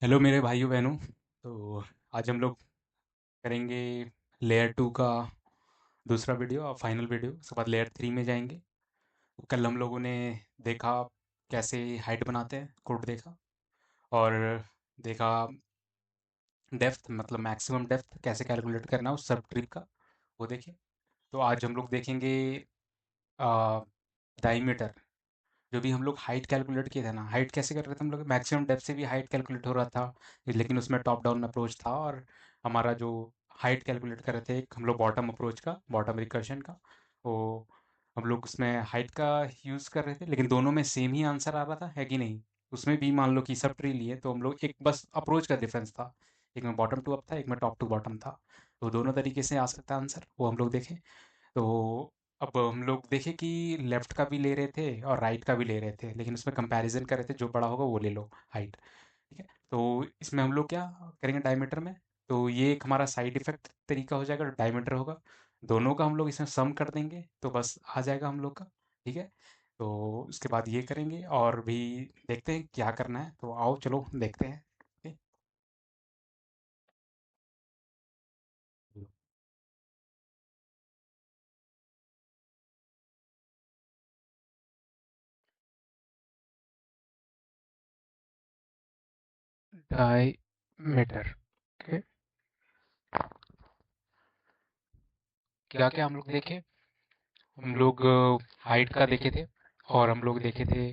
Hello मेरे भाइयों बहनों। तो आज हम लोग करेंगे लेयर 2 का दूसरा वीडियो और फाइनल वीडियो। उसके बाद लेयर 3 में जाएंगे। कल हम लोगों ने देखा कैसे हाइट बनाते हैं, कोड देखा, और देखा डेप्थ मतलब मैक्सिमम डेप्थ कैसे कैलकुलेट करना है उस सब ट्री का, वो देखें। तो आज हम लोग देखेंगे डाईमीटर। जो भी हम लोग हाइट कैलकुलेट किए थे ना, हाइट कैसे कर रहे थे हम लोग, मैक्सिमम डेप्थ से भी हाइट कैलकुलेट हो रहा था, लेकिन उसमें टॉप डाउन अप्रोच था। और हमारा जो हाइट कैलकुलेट कर रहे थे, एक हम लोग बॉटम अप्रोच का, बॉटम रिकर्शन का, वो हम लोग उसमें हाइट का यूज़ कर रहे थे, लेकिन दोनों में सेम ही आंसर आ रहा था, है कि नहीं। उसमें भी मान लो कि सब ट्री लिए तो हम लोग एक बस अप्रोच का डिफरेंस था, एक में बॉटम टू अप था, एक में टॉप टू बॉटम था। तो दोनों तरीके से आ सकता है आंसर, वो हम लोग देखें। तो अब हम लोग देखें कि लेफ्ट का भी ले रहे थे और राइट का भी ले रहे थे, लेकिन उसमें कंपैरिजन कर रहे थे, जो बड़ा होगा वो ले लो हाइट। ठीक है, तो इसमें हम लोग क्या करेंगे डायमीटर में। तो ये एक हमारा साइड इफेक्ट तरीका हो जाएगा, डायमीटर होगा, दोनों का हम लोग इसमें सम कर देंगे तो बस आ जाएगा हम लोग का। ठीक है, तो उसके बाद ये करेंगे और भी देखते हैं क्या करना है। तो आओ चलो देखते हैं। Diameter, okay. क्या क्या हम लोग देखे, हम लोग हाइट का देखे थे, और हम लोग देखे थे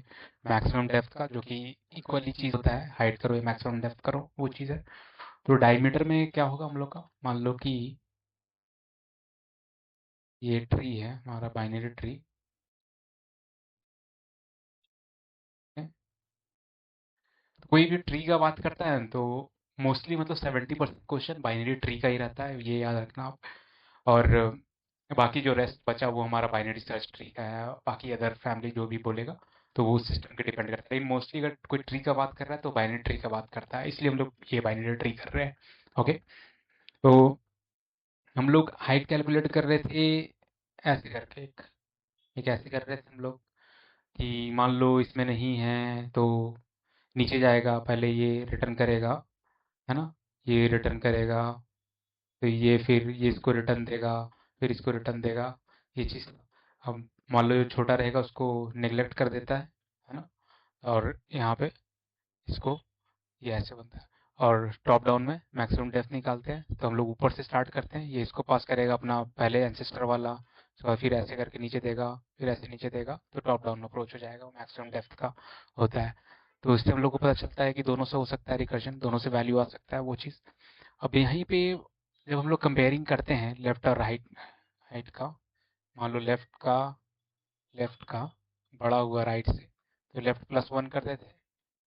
मैक्सिमम डेप्थ का, जो कि इक्वली चीज होता है, हाइट करो या मैक्सिमम डेप्थ करो वो चीज़ है। तो डायमीटर में क्या होगा हम लोग का, मान लो कि ये ट्री है हमारा, बाइनरी ट्री है। तो कोई भी ट्री का बात करता है तो मोस्टली मतलब 70% क्वेश्चन बाइनरी ट्री का ही रहता है, ये याद रखना आप। और बाकी जो रेस्ट बचा वो हमारा बाइनरी सर्च ट्री का है, बाकी अदर फैमिली जो भी बोलेगा तो वो सिस्टम पे डिपेंड करता है, लेकिन मोस्टली अगर कोई ट्री का बात कर रहा है तो बाइनरी ट्री का बात करता है, इसलिए हम लोग ये बाइनरी ट्री कर रहे हैं। ओके, तो हम लोग हाइट कैलकुलेट कर रहे थे ऐसे करके, एक ऐसे कर रहे थे हम लोग कि मान लो इसमें नहीं है तो नीचे जाएगा, पहले ये रिटर्न करेगा, है ना, ये रिटर्न करेगा, तो ये फिर ये इसको रिटर्न देगा, फिर इसको रिटर्न देगा, ये चीज़। अब मान लो जो छोटा रहेगा उसको नेग्लेक्ट कर देता है ना, और यहाँ पे इसको ये ऐसे बनता है। और टॉप डाउन में मैक्सिमम डेप्थ निकालते हैं तो हम लोग ऊपर से स्टार्ट करते हैं, ये इसको पास करेगा अपना पहले एंसेस्टर वाला, तो फिर ऐसे करके नीचे देगा, फिर ऐसे नीचे देगा, तो टॉप डाउन अप्रोच हो जाएगा, वो मैक्सिमम डेप्थ का होता है। तो इससे हम लोग को पता चलता है कि दोनों से हो सकता है रिकर्जन, दोनों से वैल्यू आ सकता है वो चीज़। अब यहीं पे जब हम लोग कंपेयरिंग करते हैं लेफ्ट और राइट हाइट का, मान लो लेफ्ट का बड़ा हुआ राइट से, तो लेफ्ट +1 कर देते,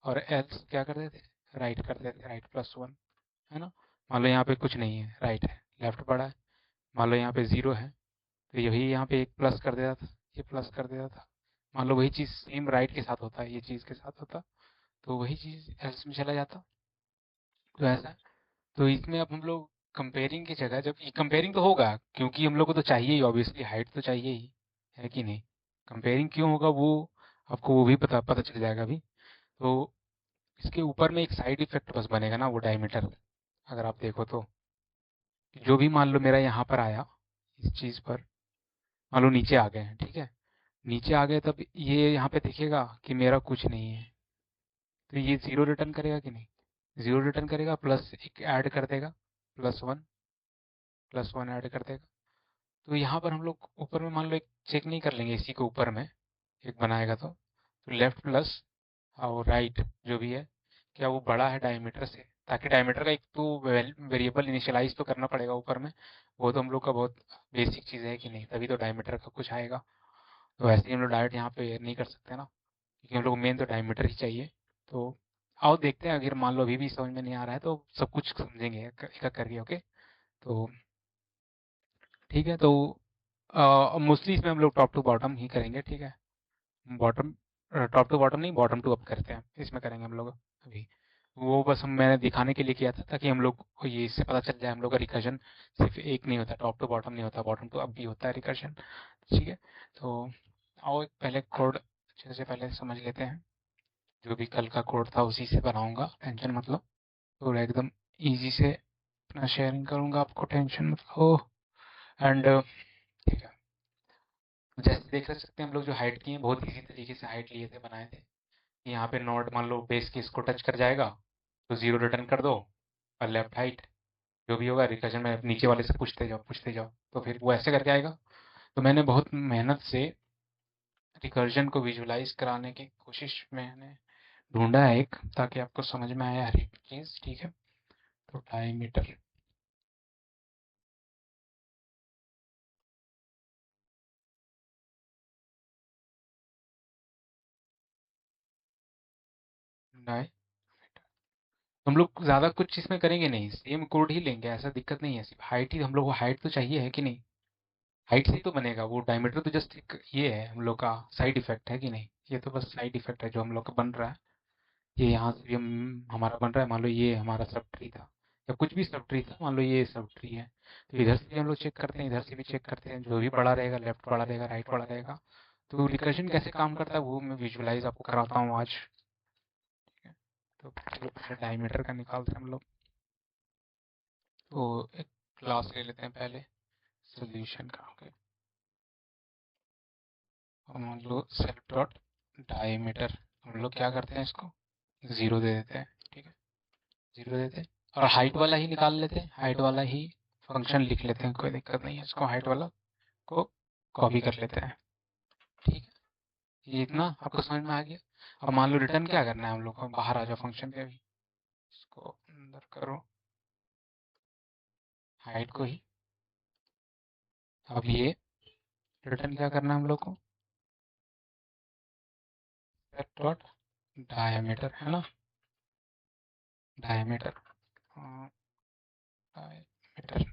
और एल्स क्या कर देते, राइट कर देते, राइट +1, है ना। मान लो यहाँ पे कुछ नहीं है, राइट है, लेफ्ट बड़ा है। मान लो यहाँ पे 0 है, तो यही यहाँ पे एक प्लस कर देता था, ये प्लस कर देता था। मान लो वही चीज़ सेम राइट के साथ होता है, ये चीज़ के साथ होता, तो वही चीज़ एल्स में चला जाता। तो ऐसा है। तो इसमें अब हम लोग कंपेयरिंग की जगह, जब कंपेयरिंग तो होगा क्योंकि हम लोग को तो चाहिए ही, ऑब्वियसली हाइट तो चाहिए ही, है कि नहीं। कंपेयरिंग क्यों होगा वो आपको वो भी पता पता चल जाएगा अभी। तो इसके ऊपर में एक साइड इफेक्ट बस बनेगा ना, वो डायमीटर, अगर आप देखो तो जो भी मान लो मेरा यहाँ पर आया इस चीज़ पर, मान लो नीचे आ गए हैं, ठीक है, नीचे आ गए तब ये यहाँ पे दिखेगा कि मेरा कुछ नहीं है, तो ये 0 रिटर्न करेगा कि नहीं, 0 रिटर्न करेगा, प्लस एक ऐड कर देगा, +1, +1 ऐड कर देगा। तो यहाँ पर हम लोग ऊपर में मान लो एक चेक नहीं कर लेंगे इसी को, ऊपर में एक बनाएगा तो लेफ्ट प्लस और राइट जो भी है, क्या वो बड़ा है डायमीटर से, ताकि डायमीटर का एक तो वेरिएबल इनिशियलाइज तो करना पड़ेगा ऊपर में, वो तो हम लोग का बहुत बेसिक चीज़ है कि नहीं, तभी तो डायमीटर का कुछ आएगा। तो वैसे ही हम लोग डायरेक्ट यहाँ पे नहीं कर सकते ना, क्योंकि हम लोग मेन तो डायमीटर ही चाहिए। तो आओ देखते हैं, अगर मान लो अभी भी समझ में नहीं आ रहा है तो सब कुछ समझेंगे एक एक करके। ओके, तो ठीक है, तो मोस्टली इसमें हम लोग टॉप टू बॉटम ही करेंगे, ठीक है। बॉटम, टॉप टू बॉटम नहीं, बॉटम टू अप करते हैं, इसमें करेंगे हम लोग अभी। वो बस हम मैंने दिखाने के लिए किया था ताकि हम लोग को ये इससे पता चल जाए हम लोग का रिकर्जन सिर्फ एक नहीं होता, टॉप टू बॉटम नहीं होता, बॉटम टू अप भी होता है रिकर्जन। ठीक है, तो आओ एक पहले कोड अच्छे से पहले समझ लेते हैं। जो भी कल का कोड था उसी से बनाऊंगा, टेंशन मतलब। तो एकदम इजी से अपना शेयरिंग करूँगा, आपको टेंशन मत लो। एंड ठीक है, जैसे देख सकते हैं हम लोग जो हाइट की है, बहुत इजी तरीके से हाइट लिए थे, बनाए थे। यहाँ पे नोड मान लो बेस केस को टच कर जाएगा तो 0 रिटर्न कर दो, और लेफ्ट हाइट जो भी होगा रिकर्जन में नीचे वाले से पूछते जाओ, तो फिर वो ऐसे करके आएगा। तो मैंने बहुत मेहनत से रिकर्जन को विजुलाइज कराने की कोशिश मैंने ढूंढा है एक, ताकि आपको समझ में आए हर एक चीज़। ठीक है, तो डायमीटर डाय हम लोग ज़्यादा कुछ इसमें करेंगे नहीं, सेम कोड ही लेंगे, ऐसा दिक्कत नहीं है। सिर्फ हाइट ही हम लोग को, हाइट तो चाहिए है कि नहीं, हाइट से ही तो बनेगा वो। डायमीटर तो जस्ट एक ये है हम लोग का साइड इफेक्ट है कि नहीं, ये तो बस साइड इफेक्ट है जो हम लोग का बन रहा है। ये यहाँ से भी हम हमारा बन रहा है, मान लो ये हमारा सब ट्री था या कुछ भी सब ट्री था, मान लो ये सब ट्री है, तो इधर से भी हम लोग चेक करते हैं, इधर से भी चेक करते हैं, जो भी बड़ा रहेगा लेफ्ट बड़ा रहेगा राइट बड़ा रहेगा। तो रिकर्जन कैसे काम करता है वो मैं विजुलाइज आपको कराता हूँ आज। ठीक है, तो चलो पहले डायमीटर का निकालते हैं हम लोग। तो एक क्लास ले लेते हैं पहले सोल्यूशन का। ओके, मान लो सेल्फ डॉट डायमीटर, हम लोग क्या करते हैं, इसको 0 दे देते हैं। ठीक है, 0 देते हैं, और हाइट वाला ही निकाल लेते हैं, हाइट वाला ही फंक्शन लिख लेते हैं, कोई दिक्कत नहीं है। इसको हाइट वाला को कॉपी कर लेते हैं। ठीक है, ये इतना आपको समझ में आ गया। अब मान लो रिटर्न क्या करना है हम लोग को, बाहर आ जाओ फंक्शन के भी, इसको अंदर करो हाइट को ही। अब ये रिटर्न क्या करना है हम लोग को, सेट डॉट डायमीटर, है ना, डायमीटर, डायमीटर,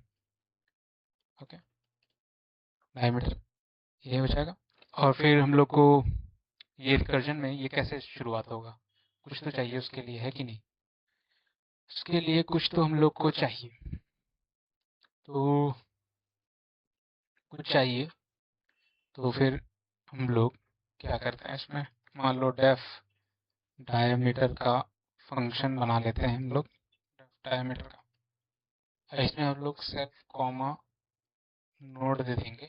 ओके, डायमीटर ये हो जाएगा। और फिर हम लोग को ये रिकर्जन में ये कैसे शुरुआत होगा, कुछ तो चाहिए उसके लिए, है कि नहीं, उसके लिए कुछ तो हम लोग को चाहिए। तो कुछ चाहिए, तो फिर हम लोग क्या करते हैं इसमें, मान लो डेफ डायमीटर का फंक्शन बना लेते हैं हम लोग, डायमीटर का। इसमें हम लोग सेल्फ कॉमा नोड दे देंगे,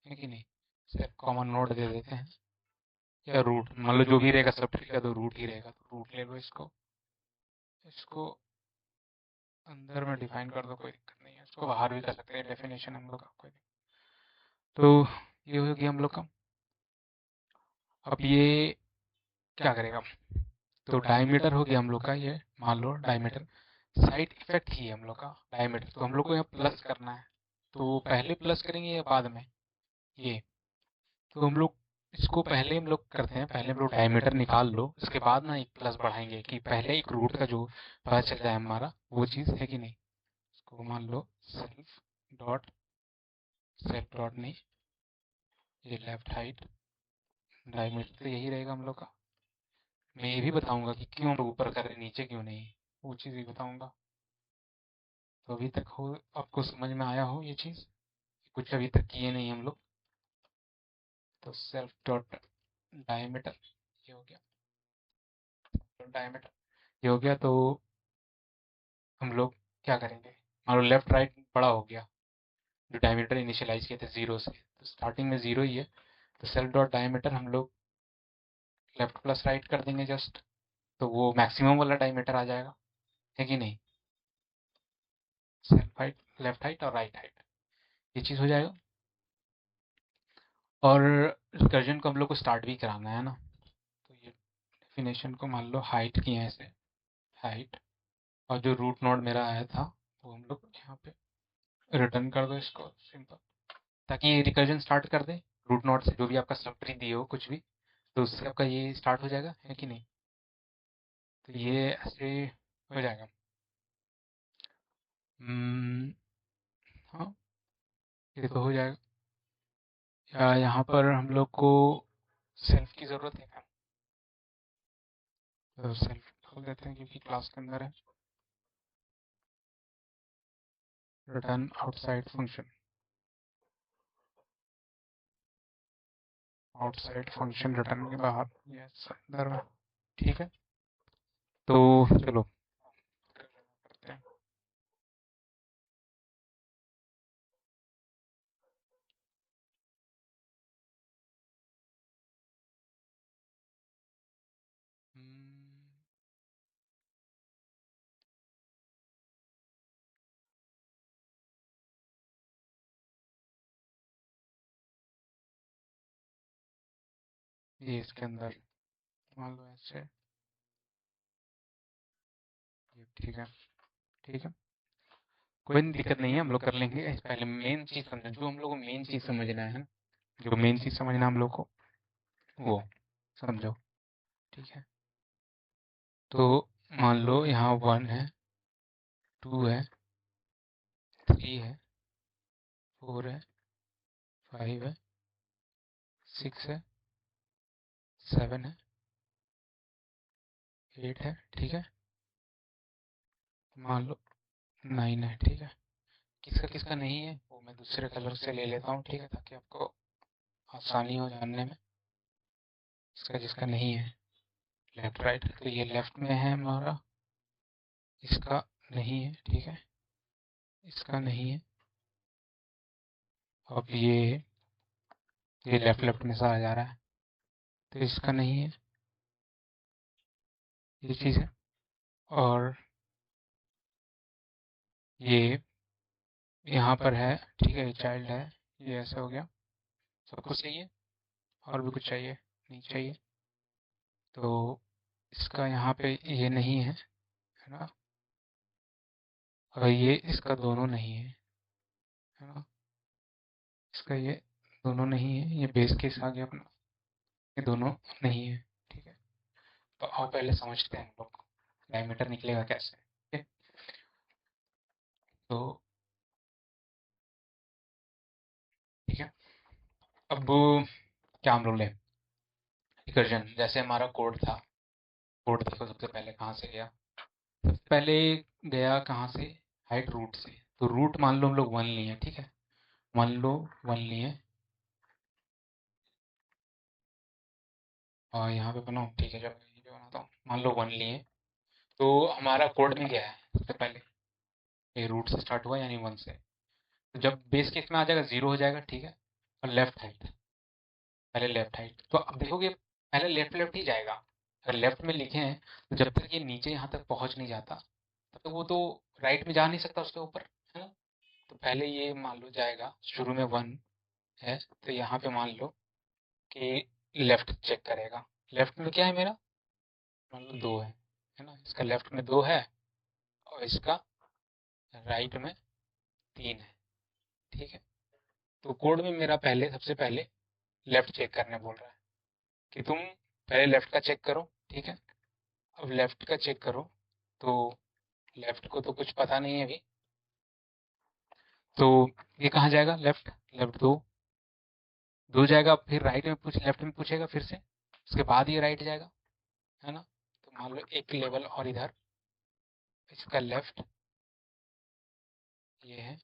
है कि नहीं, सेल्फ कॉमा नोड दे देते हैं, या रूट, मान लो जो भी रहेगा सब ट्री का तो रूट ही रहेगा, तो रूट ले लो इसको, इसको अंदर में डिफाइन कर दो, कोई दिक्कत नहीं है, इसको बाहर भी कर सकते हैं डेफिनेशन हम लोग का, कोई दिक्कत। तो ये हो गया हम लोग का। अब ये क्या करेगा, तो डायमीटर हो गया हम लोग का, ये मान लो डायमीटर साइड इफेक्ट ही है हम लोग का डायमीटर, तो हम लोग को यहाँ प्लस करना है। तो पहले प्लस करेंगे या बाद में, ये तो हम लोग इसको पहले हम लोग करते हैं, पहले हम लोग डायमीटर निकाल लो, इसके बाद ना एक प्लस बढ़ाएंगे, कि पहले एक रूट का जो पता चल जाए हमारा वो चीज़, है कि नहीं। इसको मान low self dot, self dot नहीं, ये लेफ्ट हाइट डायमीटर तो यही रहेगा हम लोग का। मैं ये भी बताऊंगा कि क्यों हम लोग ऊपर कर रहे हैं नीचे क्यों नहीं, वो चीज़ भी बताऊंगा। तो अभी तक हो, आपको समझ में आया हो ये चीज़, कुछ अभी तक किए नहीं हम लोग। तो सेल्फ डॉट डायमीटर ये हो गया, डायमीटर ये हो गया। तो हम लोग क्या करेंगे, मान लो लेफ्ट राइट बड़ा हो गया, जो डायमीटर इनिशियलाइज किए थे 0 से, तो स्टार्टिंग में 0 ही है, तो सेल्फ डॉट डायमीटर हम लोग लेफ्ट प्लस राइट कर देंगे जस्ट, तो वो मैक्सिमम वाला डायमीटर आ जाएगा, है कि नहीं, सेल्फ हाइट लेफ्ट हाइट और राइट हाइट ये चीज़ हो जाएगा। और रिकर्जन को हम लोग को स्टार्ट भी कराना है ना, तो ये डेफिनेशन को मान लो हाइट की है ऐसे, हाइट, और जो रूट नोड मेरा आया था वो हम लोग यहाँ पे रिटर्न कर दो इसको, सिंपल, ताकि ये रिकर्जन स्टार्ट कर दे रूट नोड से, जो भी आपका सब ट्री दिए हो कुछ भी, तो उससे आपका ये स्टार्ट हो जाएगा, है कि नहीं। तो ये ऐसे हो जाएगा। हाँ, ये तो हो जाएगा। या यहाँ पर हम लोग को सेल्फ की ज़रूरत है क्या, तो सेल्फ खोल देते हैं क्योंकि क्लास के अंदर है, written outside function, outside function return के बाहर, यस अंदर में। ठीक है, तो चलो ये इसके अंदर मान लो ऐसे, ये ठीक है। ठीक है, कोई दिक्कत नहीं है, हम लोग कर लेंगे। पहले मेन चीज समझो, जो हम लोग को मेन चीज समझना है ना, जो मेन चीज समझना हम लोग को, वो समझो। ठीक है, तो मान लो यहाँ 1 है, 2 है, 3 है, 4 है, 5 है, 6 है, 7 है, 8 है। ठीक है, मान लो 9 है। ठीक है, किसका किसका नहीं है वो मैं दूसरे कलर से ले लेता हूँ, ठीक है, ताकि आपको आसानी हो जानने में। इसका जिसका नहीं है लेफ्ट राइट, तो ये लेफ्ट में है हमारा, इसका नहीं है। ठीक है, इसका नहीं है। अब ये लेफ्ट लेफ्ट में सा आ जा रहा है, तो इसका नहीं है, ये चीज़ है। और ये यहाँ पर है, ठीक है, ये चाइल्ड है, ये ऐसा हो गया। सब कुछ चाहिए और भी कुछ चाहिए? नहीं चाहिए। तो इसका यहाँ पे ये नहीं है ना, और ये इसका दोनों नहीं है ना, इसका ये दोनों नहीं है, ये बेस केस आ गया अपना, ये दोनों नहीं है। ठीक है, तो आओ पहले समझते हैं हम लोग डायमीटर निकलेगा कैसे। ठीक है, तो ठीक है, अब क्या हम लोग लें, रिकर्जन। जैसे हमारा कोड था, कोड देखो सबसे पहले कहाँ से गया, सबसे पहले गया कहाँ से, हाइट रूट से। तो रूट मान लो हम लोग 1 लिए, ठीक है, मान लो 1 लिए, और यहाँ पे बनाओ, ठीक है, जब यहीं पे बनाता हूँ, मान लो 1 लिए, तो हमारा कोड में गया है सबसे पहले, ये रूट से स्टार्ट हुआ यानी 1 से। तो जब बेस केस में आ जाएगा 0 हो जाएगा। ठीक है, और लेफ्ट हाइट, पहले लेफ्ट हाइट, तो अब देखोगे पहले लेफ्ट लेफ्ट ही जाएगा। अगर लेफ्ट में लिखे हैं तो जब तक ये नीचे यहाँ तक पहुँच नहीं जाता तब तक वो तो राइट में जा नहीं सकता उसके ऊपर, है ना। तो पहले ये मान लो जाएगा, शुरू में 1 है, तो यहाँ पे मान लो कि लेफ्ट चेक करेगा। लेफ्ट में क्या है मेरा, मान लो 2 है ना, इसका लेफ्ट में 2 है और इसका राइट में 3 है। ठीक है, तो कोड में मेरा पहले सबसे पहले लेफ्ट चेक करने बोल रहा है कि तुम पहले लेफ्ट का चेक करो। ठीक है, अब लेफ्ट का चेक करो, तो लेफ्ट को तो कुछ पता नहीं है अभी, तो ये कहाँ जाएगा, लेफ्ट, लेफ्ट 2, 2 जाएगा, फिर राइट में पूछ, लेफ्ट में पूछेगा फिर से, उसके बाद ये राइट जाएगा, है ना। तो मान लो एक लेवल और इधर, इसका लेफ्ट ये है,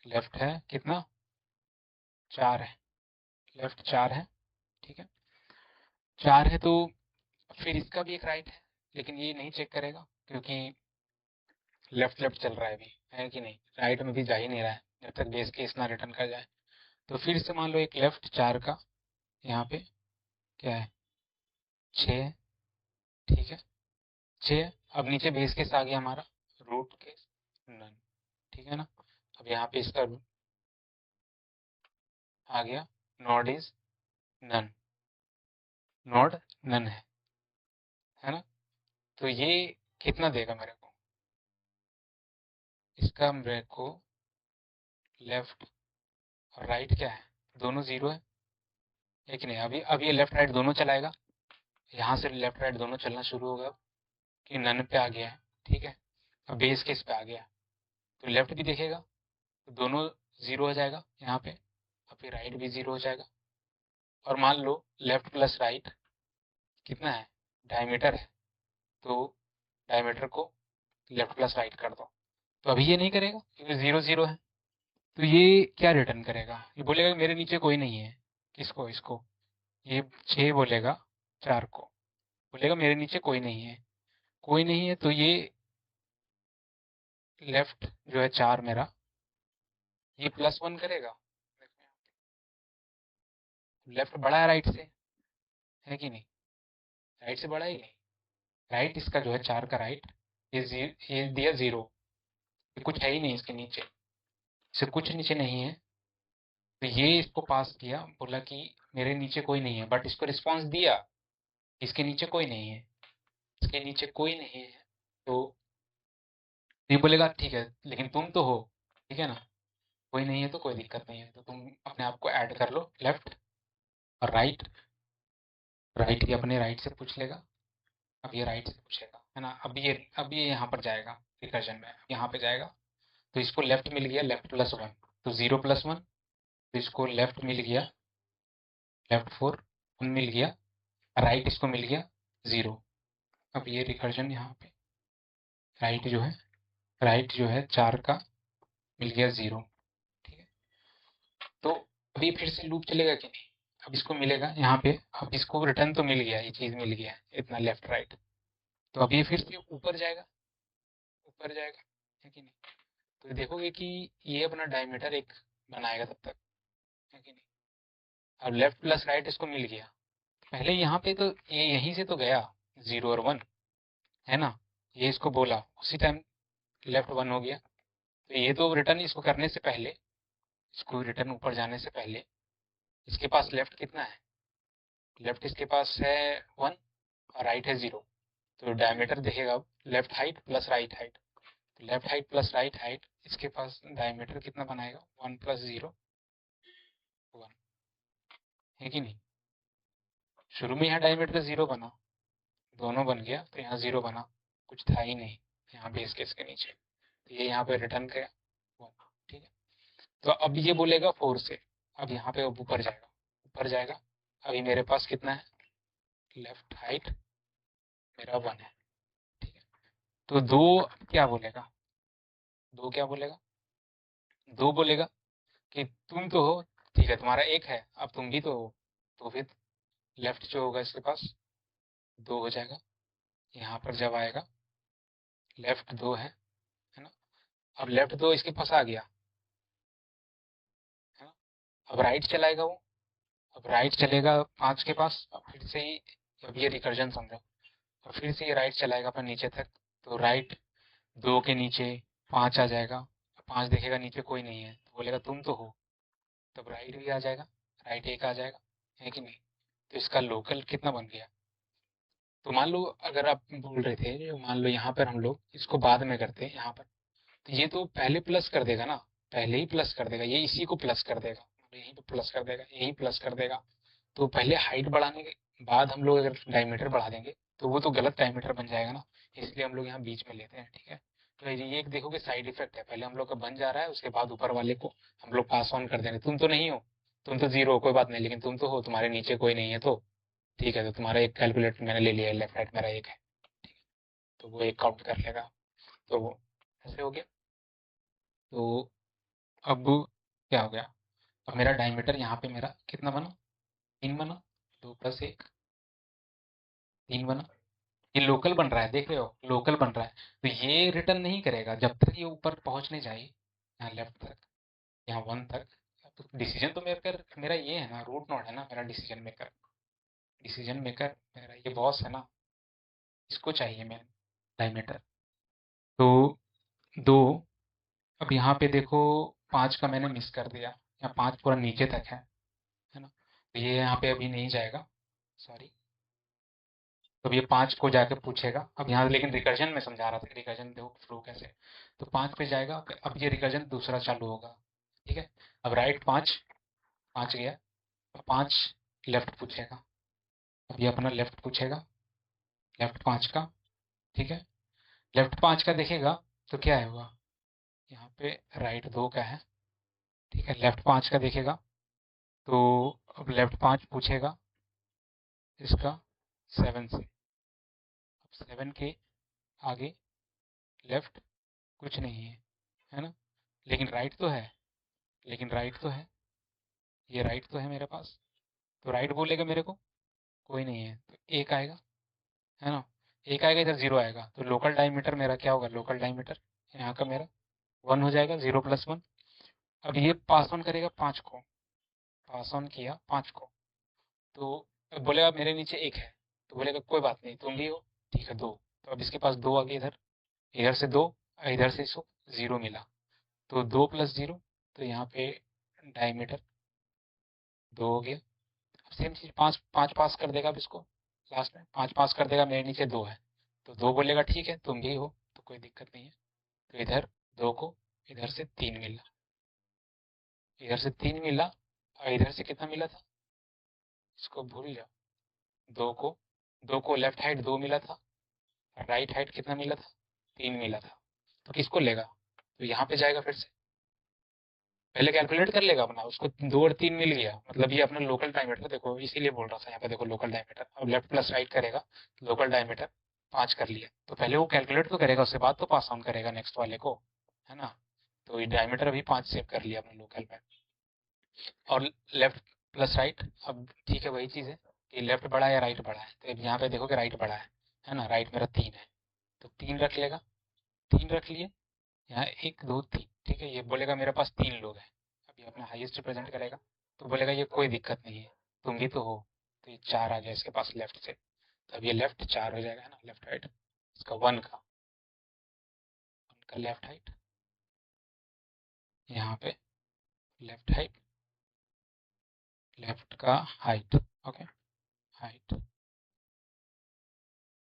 लेफ्ट है कितना, 4 है, लेफ्ट 4 है। ठीक है, 4 है, तो फिर इसका भी एक राइट है, लेकिन ये नहीं चेक करेगा क्योंकि लेफ्ट लेफ्ट चल रहा है अभी, है कि नहीं, राइट में भी जा ही नहीं रहा है जब तक बेस केस ना रिटर्न कर जाए। तो फिर से मान लो एक लेफ्ट 4 का, यहाँ पे क्या है, 6। ठीक है, 6, अब नीचे बेस केस आ गया हमारा, रूट केस नन। ठीक है ना, अब यहाँ पे इसका आ गया, node is none, node none है ना। तो ये कितना देगा मेरे को, इसका मेरे को लेफ्ट और राइट क्या है, दोनों 0 है कि नहीं। अभी अब ये लेफ्ट राइट दोनों चलाएगा, यहाँ से लेफ्ट राइट दोनों चलना शुरू होगा कि नन पे आ गया है। ठीक है, अब बेस केस पे आ गया, तो लेफ्ट भी देखेगा, तो दोनों 0 हो जाएगा यहाँ पे, और फिर राइट भी 0 हो जाएगा। और मान लो लेफ्ट प्लस राइट कितना है, डायमीटर है, तो डायमीटर को लेफ्ट प्लस राइट कर दो। तो अभी ये नहीं करेगा क्योंकि 0 0 है, तो ये क्या रिटर्न करेगा, ये बोलेगा मेरे नीचे कोई नहीं है। किसको, इसको, ये 6 बोलेगा, 4 को बोलेगा मेरे नीचे कोई नहीं है, कोई नहीं है, तो ये लेफ्ट जो है 4 मेरा, ये +1 करेगा। लेफ्ट बड़ा है राइट से, है कि नहीं, राइट से बड़ा ही नहीं, राइट इसका जो है 4 का राइट, ये दिया 0, ये कुछ है ही नहीं इसके नीचे, इससे कुछ नीचे नहीं है, तो ये इसको पास किया, बोला कि मेरे नीचे कोई नहीं है, बट इसको रिस्पॉन्स दिया, इसके नीचे कोई नहीं है, इसके नीचे कोई नहीं है। तो ये बोलेगा ठीक है, लेकिन तुम तो हो, ठीक है ना, कोई नहीं है तो कोई दिक्कत नहीं है, तो तुम अपने आप को ऐड कर लो, लेफ्ट और राइट। राइट ये अपने राइट से पूछ लेगा, अब ये राइट से पूछेगा, है ना। अब ये यहाँ पर जाएगा, रिकर्जन में यहाँ पे जाएगा, तो इसको लेफ्ट मिल गया, लेफ्ट प्लस वन, तो 0 + 1, तो इसको लेफ्ट मिल गया, लेफ्ट 4, 1 मिल गया, राइट इसको मिल गया 0। अब ये रिकर्जन यहाँ पे राइट जो है 4 का मिल गया 0, ठीक है। तो अभी फिर से लूप चलेगा कि नहीं, अब इसको मिलेगा यहाँ पे, अब इसको रिटर्न तो मिल गया, ये चीज़ मिल गया इतना लेफ्ट राइट, तो अब ये फिर से ऊपर जाएगा, ऊपर जाएगा, है कि नहीं। तो देखोगे कि ये अपना डायमीटर एक बनाएगा तब तक, है कि नहीं। अब लेफ्ट प्लस राइट इसको मिल गया, पहले यहाँ पे तो ये यहीं से तो गया 0 और 1, है ना, ये इसको बोला उसी टाइम लेफ्ट 1 हो गया, तो ये तो रिटर्न इसको करने से पहले, इसको रिटर्न ऊपर जाने से पहले इसके पास लेफ्ट कितना है, लेफ्ट इसके पास है 1 और राइट है 0, तो डायमीटर देखेगा अब left height plus right height, तो left height plus right height इसके पास डायमीटर कितना बनाएगा, 1 + 0 1, है कि नहीं। शुरू में यहाँ डायमीटर 0 बना, दोनों बन गया, तो यहाँ 0 बना, कुछ था ही नहीं यहाँ बेस केस के नीचे, तो ये यहाँ पे रिटर्न किया 1, ठीक है। तो अब ये बोलेगा 4 से, अब यहाँ पे अब ऊपर जाएगा, ऊपर जाएगा, अभी मेरे पास कितना है, लेफ्ट हाइट मेरा 1 है, ठीक है। तो दो क्या बोलेगा, दो क्या बोलेगा, दो बोलेगा कि तुम तो हो, ठीक है, तुम्हारा एक है, अब तुम भी तो हो, तो फिर लेफ्ट जो होगा इसके पास 2 हो जाएगा, यहाँ पर जब आएगा लेफ्ट 2 है ना, अब लेफ्ट 2 इसके पास आ गया, है ना। अब राइट चलाएगा वो, अब राइट चलेगा 5 के पास, अब फिर से ही, अब ये रिकर्जन समझो, और फिर से ये राइट चलाएगा अपन नीचे तक, तो राइट 2 के नीचे 5 आ जाएगा, 5 देखेगा नीचे कोई नहीं है, तो बोलेगा तुम तो हो, तब राइट भी आ जाएगा, राइट 1 आ जाएगा, है कि नहीं। तो इसका लोकल कितना बन गया, तो मान लो अगर आप बोल रहे थे, मान लो यहाँ पर हम लोग इसको बाद में करते हैं यहाँ पर, तो ये तो पहले प्लस कर देगा ना, पहले ही प्लस कर देगा, ये इसी को प्लस कर देगा, यहीं पे प्लस कर देगा, यहीं प्लस कर देगा, तो पहले हाइट बढ़ाने के बाद हम लोग अगर डायमीटर बढ़ा देंगे तो वो तो गलत डायमीटर बन जाएगा ना, इसलिए हम लोग यहाँ बीच में लेते हैं, ठीक है। तो ये एक देखोगे साइड इफेक्ट है, पहले हम लोग का बन जा रहा है, उसके बाद ऊपर वाले को हम लोग पास ऑन कर देंगे, तुम तो नहीं हो, तुम तो 0 हो, कोई बात नहीं, लेकिन तुम तो हो, तुम्हारे नीचे कोई नहीं है, तो ठीक है, तो तुम्हारा एक कैलकुलेट मैंने ले लिया है, लेफ्ट राइट मेरा एक है, ठीक है, तो वो एक काउंट कर लेगा, तो वो ऐसे हो गया। तो अब क्या हो गया, अब मेरा डायमीटर यहाँ पे मेरा कितना बना, 3 बना, 2 + 1 3 बना, ये लोकल बन रहा है, देख रहे हो, लोकल बन रहा है, तो ये रिटर्न नहीं करेगा जब तक ये ऊपर पहुंचने जाए, यहाँ लेफ्ट तक, यहाँ 1 तक। तो डिसीजन तो मेरा ये है ना, रूट नोड है ना मेरा डिसीजन मेकर, डिसीजन मेकर मेरा ये बॉस है ना, इसको चाहिए मैं डायमीटर। तो 2, अब यहाँ पे देखो 5 का मैंने मिस कर दिया, यहाँ 5 पूरा नीचे तक है ना, तो ये यहाँ पे अभी नहीं जाएगा, सॉरी। तो अब ये 5 को जाके पूछेगा, अब यहाँ लेकिन रिकर्जन में समझा रहा था, रिकर्जन देखो फ्लो कैसे, तो 5 पे जाएगा, अब ये रिकर्जन दूसरा चालू होगा, ठीक है। अब राइट 5, 5 गया, 5 लेफ्ट पूछेगा, अब ये अपना लेफ्ट पूछेगा, लेफ्ट 5 का, ठीक है। लेफ्ट 5 का देखेगा तो क्या होगा, यहाँ पे राइट 2 का है, ठीक है, लेफ्ट 5 का देखेगा, तो अब लेफ्ट 5 पूछेगा इसका 7 से, अब 7 के आगे लेफ्ट कुछ नहीं है ना, लेकिन राइट तो है, लेकिन राइट तो है, ये राइट तो है मेरे पास, तो राइट बोलेगा मेरे को कोई नहीं है, तो एक आएगा, है ना, एक आएगा, इधर 0 आएगा, तो लोकल डायमीटर मेरा क्या होगा, लोकल डायमीटर यहाँ का मेरा 1 हो जाएगा, 0 + 1। अब ये पास ऑन करेगा 5 को, पास ऑन किया 5 को, तो अब बोलेगा मेरे नीचे एक है, तो बोलेगा कोई बात नहीं, तुम भी हो, ठीक है 2, तो अब इसके पास 2 आ गए, इधर, इधर से 2, इधर से इसको 0 मिला, तो 2 + 0, तो यहाँ पे डायमीटर 2 हो गया। अब सेम चीज 5 5 पास कर देगा अब इसको, लास्ट में 5 पास कर देगा, मेरे नीचे 2 है तो 2 बोलेगा ठीक है तुम भी हो, तो कोई दिक्कत नहीं है। तो इधर 2 को, इधर से 3 मिला, इधर से 3 मिला, और इधर से कितना मिला था, इसको भूल जाओ। 2 को, 2 को लेफ्ट हाइट 2 मिला था, राइट हाइट कितना मिला था, 3 मिला था। तो किसको लेगा, तो यहाँ पे जाएगा फिर से, पहले कैलकुलेट कर लेगा अपना, उसको 2 और 3 मिल गया, मतलब ये अपना लोकल डायमीटर, देखो इसीलिए बोल रहा था यहाँ पे, देखो लोकल डायमीटर, अब लेफ्ट प्लस राइट करेगा, लोकल डायमीटर 5 कर लिया, तो पहले वो कैलकुलेट तो करेगा, उसके बाद तो पास ऑन करेगा नेक्स्ट वाले को, है ना। तो ये डायमीटर अभी 5 सेव कर लिया अपने लोकल में। और लेफ्ट प्लस राइट, अब ठीक है वही चीज़ है कि लेफ्ट बड़ा है या राइट बड़ा है, तो अब यहाँ पे देखो कि राइट बड़ा है ना, राइट मेरा 3 है, तो 3 रख लेगा, 3 रख लिए, यहाँ 1 2 3, ठीक है, ये बोलेगा मेरे पास 3 लोग हैं, अब ये अपना हाईएस्ट रिप्रेजेंट करेगा, तो बोलेगा ये कोई दिक्कत नहीं है, तुम भी तो हो, तो ये 4 आ जाए इसके पास लेफ्ट से, तो अब ये लेफ्ट 4 हो जाएगा, है ना, लेफ्ट हाइट इसका 1 का, 1 का लेफ्ट हाइट, यहाँ पे लेफ्ट हाइट, लेफ्ट का हाइट, ओके, हाइट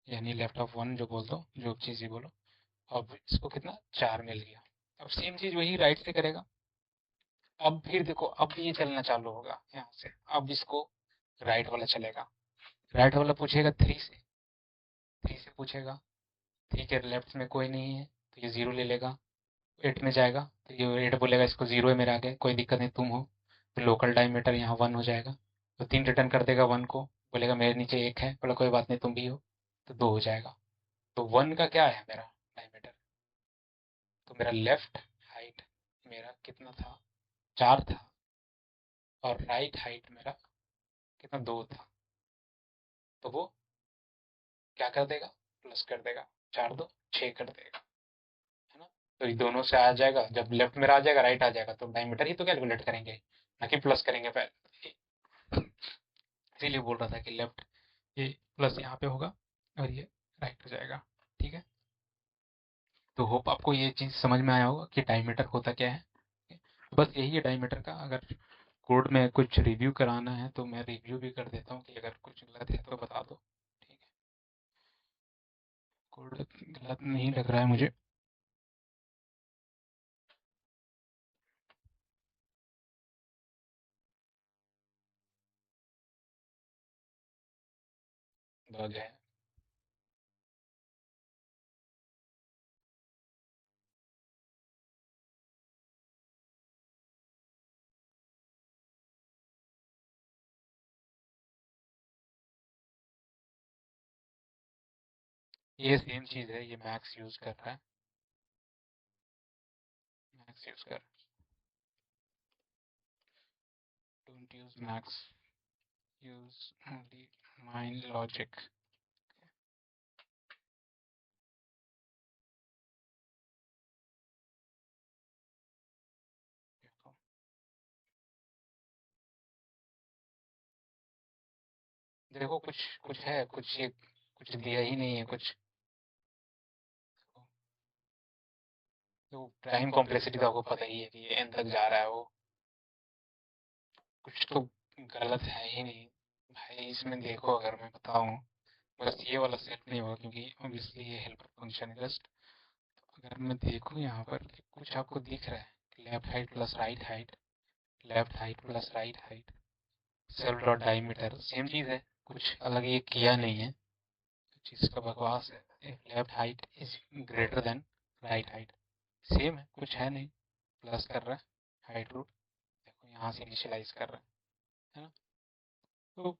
यानी लेफ्ट ऑफ 1 जो बोल दो, जो चीज़ ही बोलो। अब इसको कितना 4 मिल गया। अब सेम चीज वही राइट से करेगा। अब फिर देखो, अब ये चलना चालू होगा यहाँ से, अब इसको राइट वाला चलेगा, राइट वाला पूछेगा 3 से, 3 से पूछेगा, ठीक है लेफ्ट में कोई नहीं है तो ये 0 ले लेगा, 8 में जाएगा तो ये 8 बोलेगा इसको 0 है मेरे आगे, कोई दिक्कत नहीं तुम हो, तो लोकल डायमीटर यहाँ 1 हो जाएगा, तो 3 रिटर्न कर देगा 1 को, बोलेगा मेरे नीचे 1 है, बोला कोई बात नहीं तुम भी हो, तो 2 हो जाएगा। तो 1 का क्या है मेरा डायमीटर, तो मेरा लेफ्ट हाइट मेरा कितना था, 4 था, और राइट हाइट मेरा कितना 2 था, तो वो क्या कर देगा, प्लस कर देगा, 4 2 6 कर देगा, है ना। तो ये दोनों से आ जाएगा, जब लेफ्ट में आ जाएगा राइट आ जाएगा, तो डायमीटर ही तो कैलकुलेट करेंगे, ना कि प्लस करेंगे पहले, इसीलिए बोल रहा था कि लेफ्ट ये प्लस यहाँ पे होगा और ये राइट हो जाएगा, ठीक है। तो होप आपको ये चीज़ समझ में आया होगा कि डायमीटर होता क्या है। बस यही है डायमीटर का, अगर कोड में कुछ रिव्यू कराना है तो मैं रिव्यू भी कर देता हूँ, कि अगर कुछ गलत है तो बता दो, ठीक है। कोड गलत नहीं लग रहा है मुझे। बग है। ये सेम चीज़ है, ये मैक्स यूज़ कर रहा है, मैक्स यूज़ कर, don't use max, use only mind logic. देखो कुछ कुछ है, कुछ ये कुछ दिया ही नहीं है कुछ, तो टाइम कॉम्प्लेक्सिटी तो आपको पता ही है कि ये एन तक जा रहा है, वो कुछ तो गलत है ही नहीं भाई इसमें। देखो अगर मैं बताऊं, बस ये वाला सेट नहीं होगा क्योंकि ऑब्वियसली ये हेल्पर फंक्शन है जस्ट। अगर मैं देखूं यहाँ पर कि कुछ आपको दिख रहा है, left height plus right height, left height plus right height, self dot diameter same चीज है, कुछ अलग ये किया नहीं है, चीज का बकवास है। Left height is greater than right height, same है, कुछ है नहीं, प्लस कर रहा है हाइट रूट, देखो यहाँ से इनिशियलाइज कर रहा है ना। तो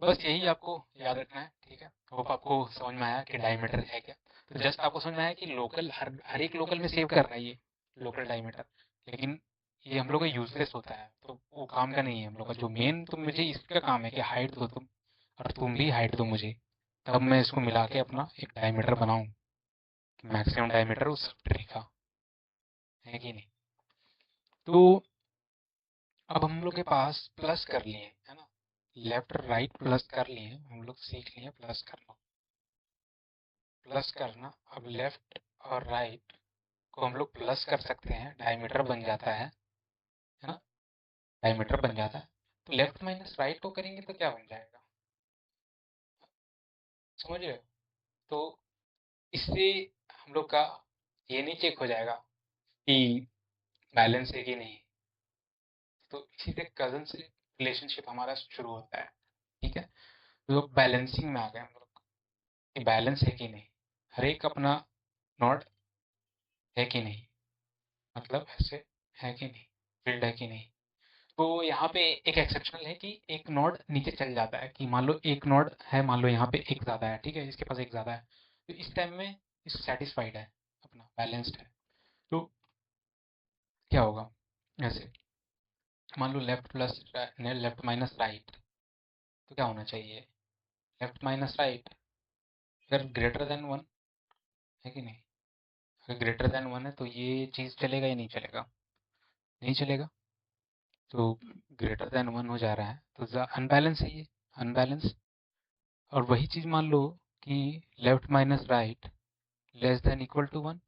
बस यही आपको याद रखना है, ठीक है। होप आपको समझ में आया कि डायमीटर है क्या। तो जस्ट आपको समझ में आया कि लोकल, हर हर एक लोकल में सेव कर रहा है ये लोकल डायमीटर, लेकिन ये हम लोग का यूजलेस होता है, तो वो काम का नहीं है हम लोग का। जो मेन तो मुझे इसका काम है कि हाइट दो तुम, और तुम भी हाइट दो मुझे, तब मैं इसको मिला के अपना एक डायमीटर बनाऊं, मैक्सिमम डायमीटर उस ट्री का, है कि नहीं। तो अब हम लोग के पास प्लस कर लिए, है ना, लेफ्ट राइट प्लस कर लिए, हम लोग सीख लिए प्लस करना, प्लस करना। अब लेफ्ट और राइट को हम लोग प्लस कर सकते हैं, डायमीटर बन जाता है ना, डायमीटर बन जाता है। तो लेफ्ट माइनस राइट को करेंगे तो क्या बन जाएगा, समझ रहे हो? तो इससे हम लोग का ये नहीं चेक हो जाएगा कि बैलेंस है कि नहीं। तो इसी से कजन से रिलेशनशिप हमारा शुरू होता है, ठीक है। तो बैलेंसिंग में आ गए हम लोग कि बैलेंस है कि नहीं, हर एक अपना नॉट है कि नहीं, मतलब ऐसे है कि नहीं, फिल्ड है कि नहीं। तो यहाँ पे एक एक्सेप्शनल है कि एक नोड नीचे चल जाता है, कि मान लो एक नोड है, मान लो यहाँ पे एक ज़्यादा है, ठीक है, इसके पास एक ज़्यादा है, तो इस टाइम में इस सेटिस्फाइड है, अपना बैलेंस्ड है। तो क्या होगा, ऐसे मान लो left plus left minus right, तो क्या होना चाहिए, लेफ्ट माइनस राइट अगर ग्रेटर देन वन है कि नहीं, अगर ग्रेटर देन वन है तो ये चीज़ चलेगा या नहीं चलेगा, नहीं चलेगा। तो ग्रेटर देन वन हो जा रहा है तो अनबैलेंस है ये, अनबैलेंस। और वही चीज़ मान लो कि left minus right less than equal to one,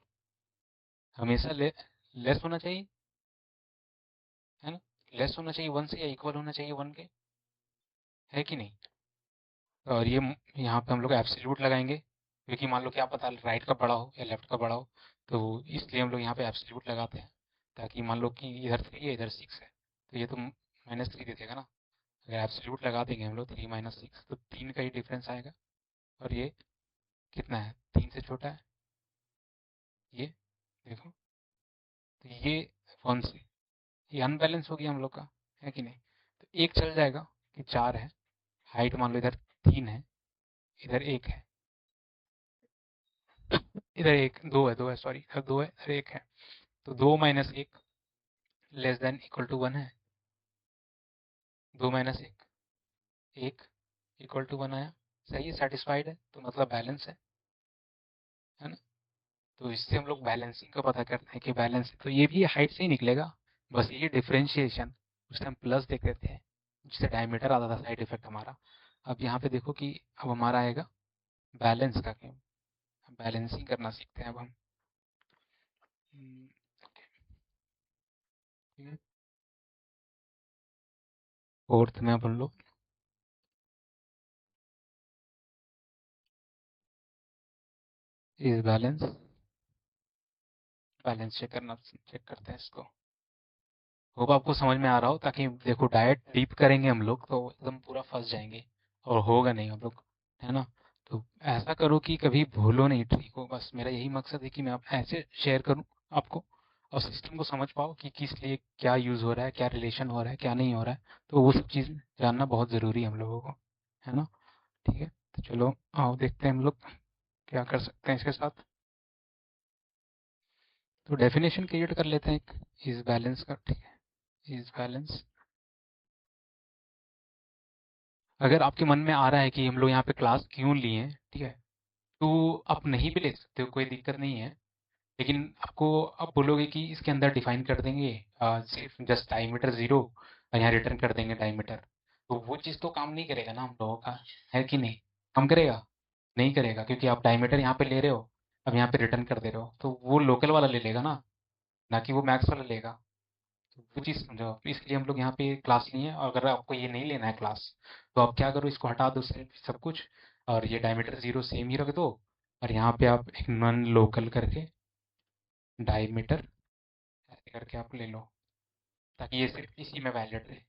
हमेशा लेस होना चाहिए, है ना, लेस होना चाहिए वन से या इक्वल होना चाहिए वन के, है कि नहीं। और ये यहाँ पे हम लोग एब्सोल्यूट लगाएंगे, क्योंकि मान लो क्या पता राइट का बड़ा हो या लेफ्ट का बड़ा हो, तो इसलिए हम लोग यहाँ पे एब्सोल्यूट लगाते हैं, ताकि मान लो कि इधर 3 है इधर 6 है, तो ये तो -3 दे देगा ना। अगर एब्सोल्यूट लगा देंगे हम लोग 3 - 6 तो 3 का ही डिफरेंस आएगा। और ये कितना है, 3 से छोटा है, ये देखो, तो ये वन से, ये अनबैलेंस हो गया हम लोग का, है कि नहीं। तो एक चल जाएगा कि 4 है, हाइट मान लो इधर 3 है, इधर 1 है, इधर एक 2 है सॉरी, इधर 2 है इधर 1 है, तो 2 - 1 लेस देन इक्वल टू 1 है, 2 - 1 1 इक्वल टू 1 आया, सही है, सेटिस्फाइड है, तो मतलब बैलेंस है ना। तो इससे हम लोग बैलेंसिंग का पता करते हैं कि बैलेंस है, तो ये भी हाइट से ही निकलेगा, बस ये डिफरेंशिएशन उस टाइम प्लस देख देते हैं, जिससे डायमीटर आता था साइड इफेक्ट हमारा। अब यहाँ पे देखो कि अब हमारा आएगा बैलेंस का गेम, बैलेंसिंग करना सीखते हैं अब हम। फोर्थ में अपन लोग इस बैलेंस, बैलेंस चेक करते हैं इसको। होप आपको समझ में आ रहा हो, ताकि देखो डायरेक्ट डीप करेंगे हम लोग तो एकदम पूरा फंस जाएंगे और होगा नहीं हम लोग, है ना। तो ऐसा करो कि कभी भूलो नहीं ट्री को, बस मेरा यही मकसद है कि मैं आप ऐसे शेयर करूं आपको, और सिस्टम को समझ पाओ कि किस लिए क्या यूज़ हो रहा है, क्या रिलेशन हो रहा है, क्या नहीं हो रहा है। तो वो सब चीज़ जानना बहुत ज़रूरी है हम लोगों को, है ना। ठीक है, तो चलो आओ देखते हैं हम लोग क्या कर सकते हैं इसके साथ। तो डेफिनेशन क्रिएट कर लेते हैं एक इस बैलेंस का, ठीक है, इस बैलेंस। अगर आपके मन में आ रहा है कि हम लोग यहाँ पे क्लास क्यों लिए हैं, ठीक है, तो आप नहीं भी ले सकते हो, कोई दिक्कत नहीं है। लेकिन आपको आप बोलोगे कि इसके अंदर डिफाइन कर देंगे सिर्फ जस्ट डायमीटर 0 और यहाँ रिटर्न कर देंगे डायमीटर, तो वो चीज़ तो काम नहीं करेगा ना हम लोगों का, है कि नहीं। काम करेगा, नहीं करेगा, क्योंकि आप डायमीटर यहाँ पे ले रहे हो, अब यहाँ पे रिटर्न कर दे रहे हो, तो वो लोकल वाला ले लेगा ना कि वो मैक्स वाला लेगा। वो चीज़ समझो आप। इसलिए हम लोग यहाँ पे क्लास लिए हैं, और अगर आपको ये नहीं लेना है क्लास, तो आप क्या करो, इसको हटा दो सब कुछ, और ये डायमीटर 0 सेम ही रख दो, और यहाँ पे आप एक नॉन लोकल करके डायमीटर ऐसे करके आप ले लो, ताकि ये सिर्फ इसी में वैलिड रहे,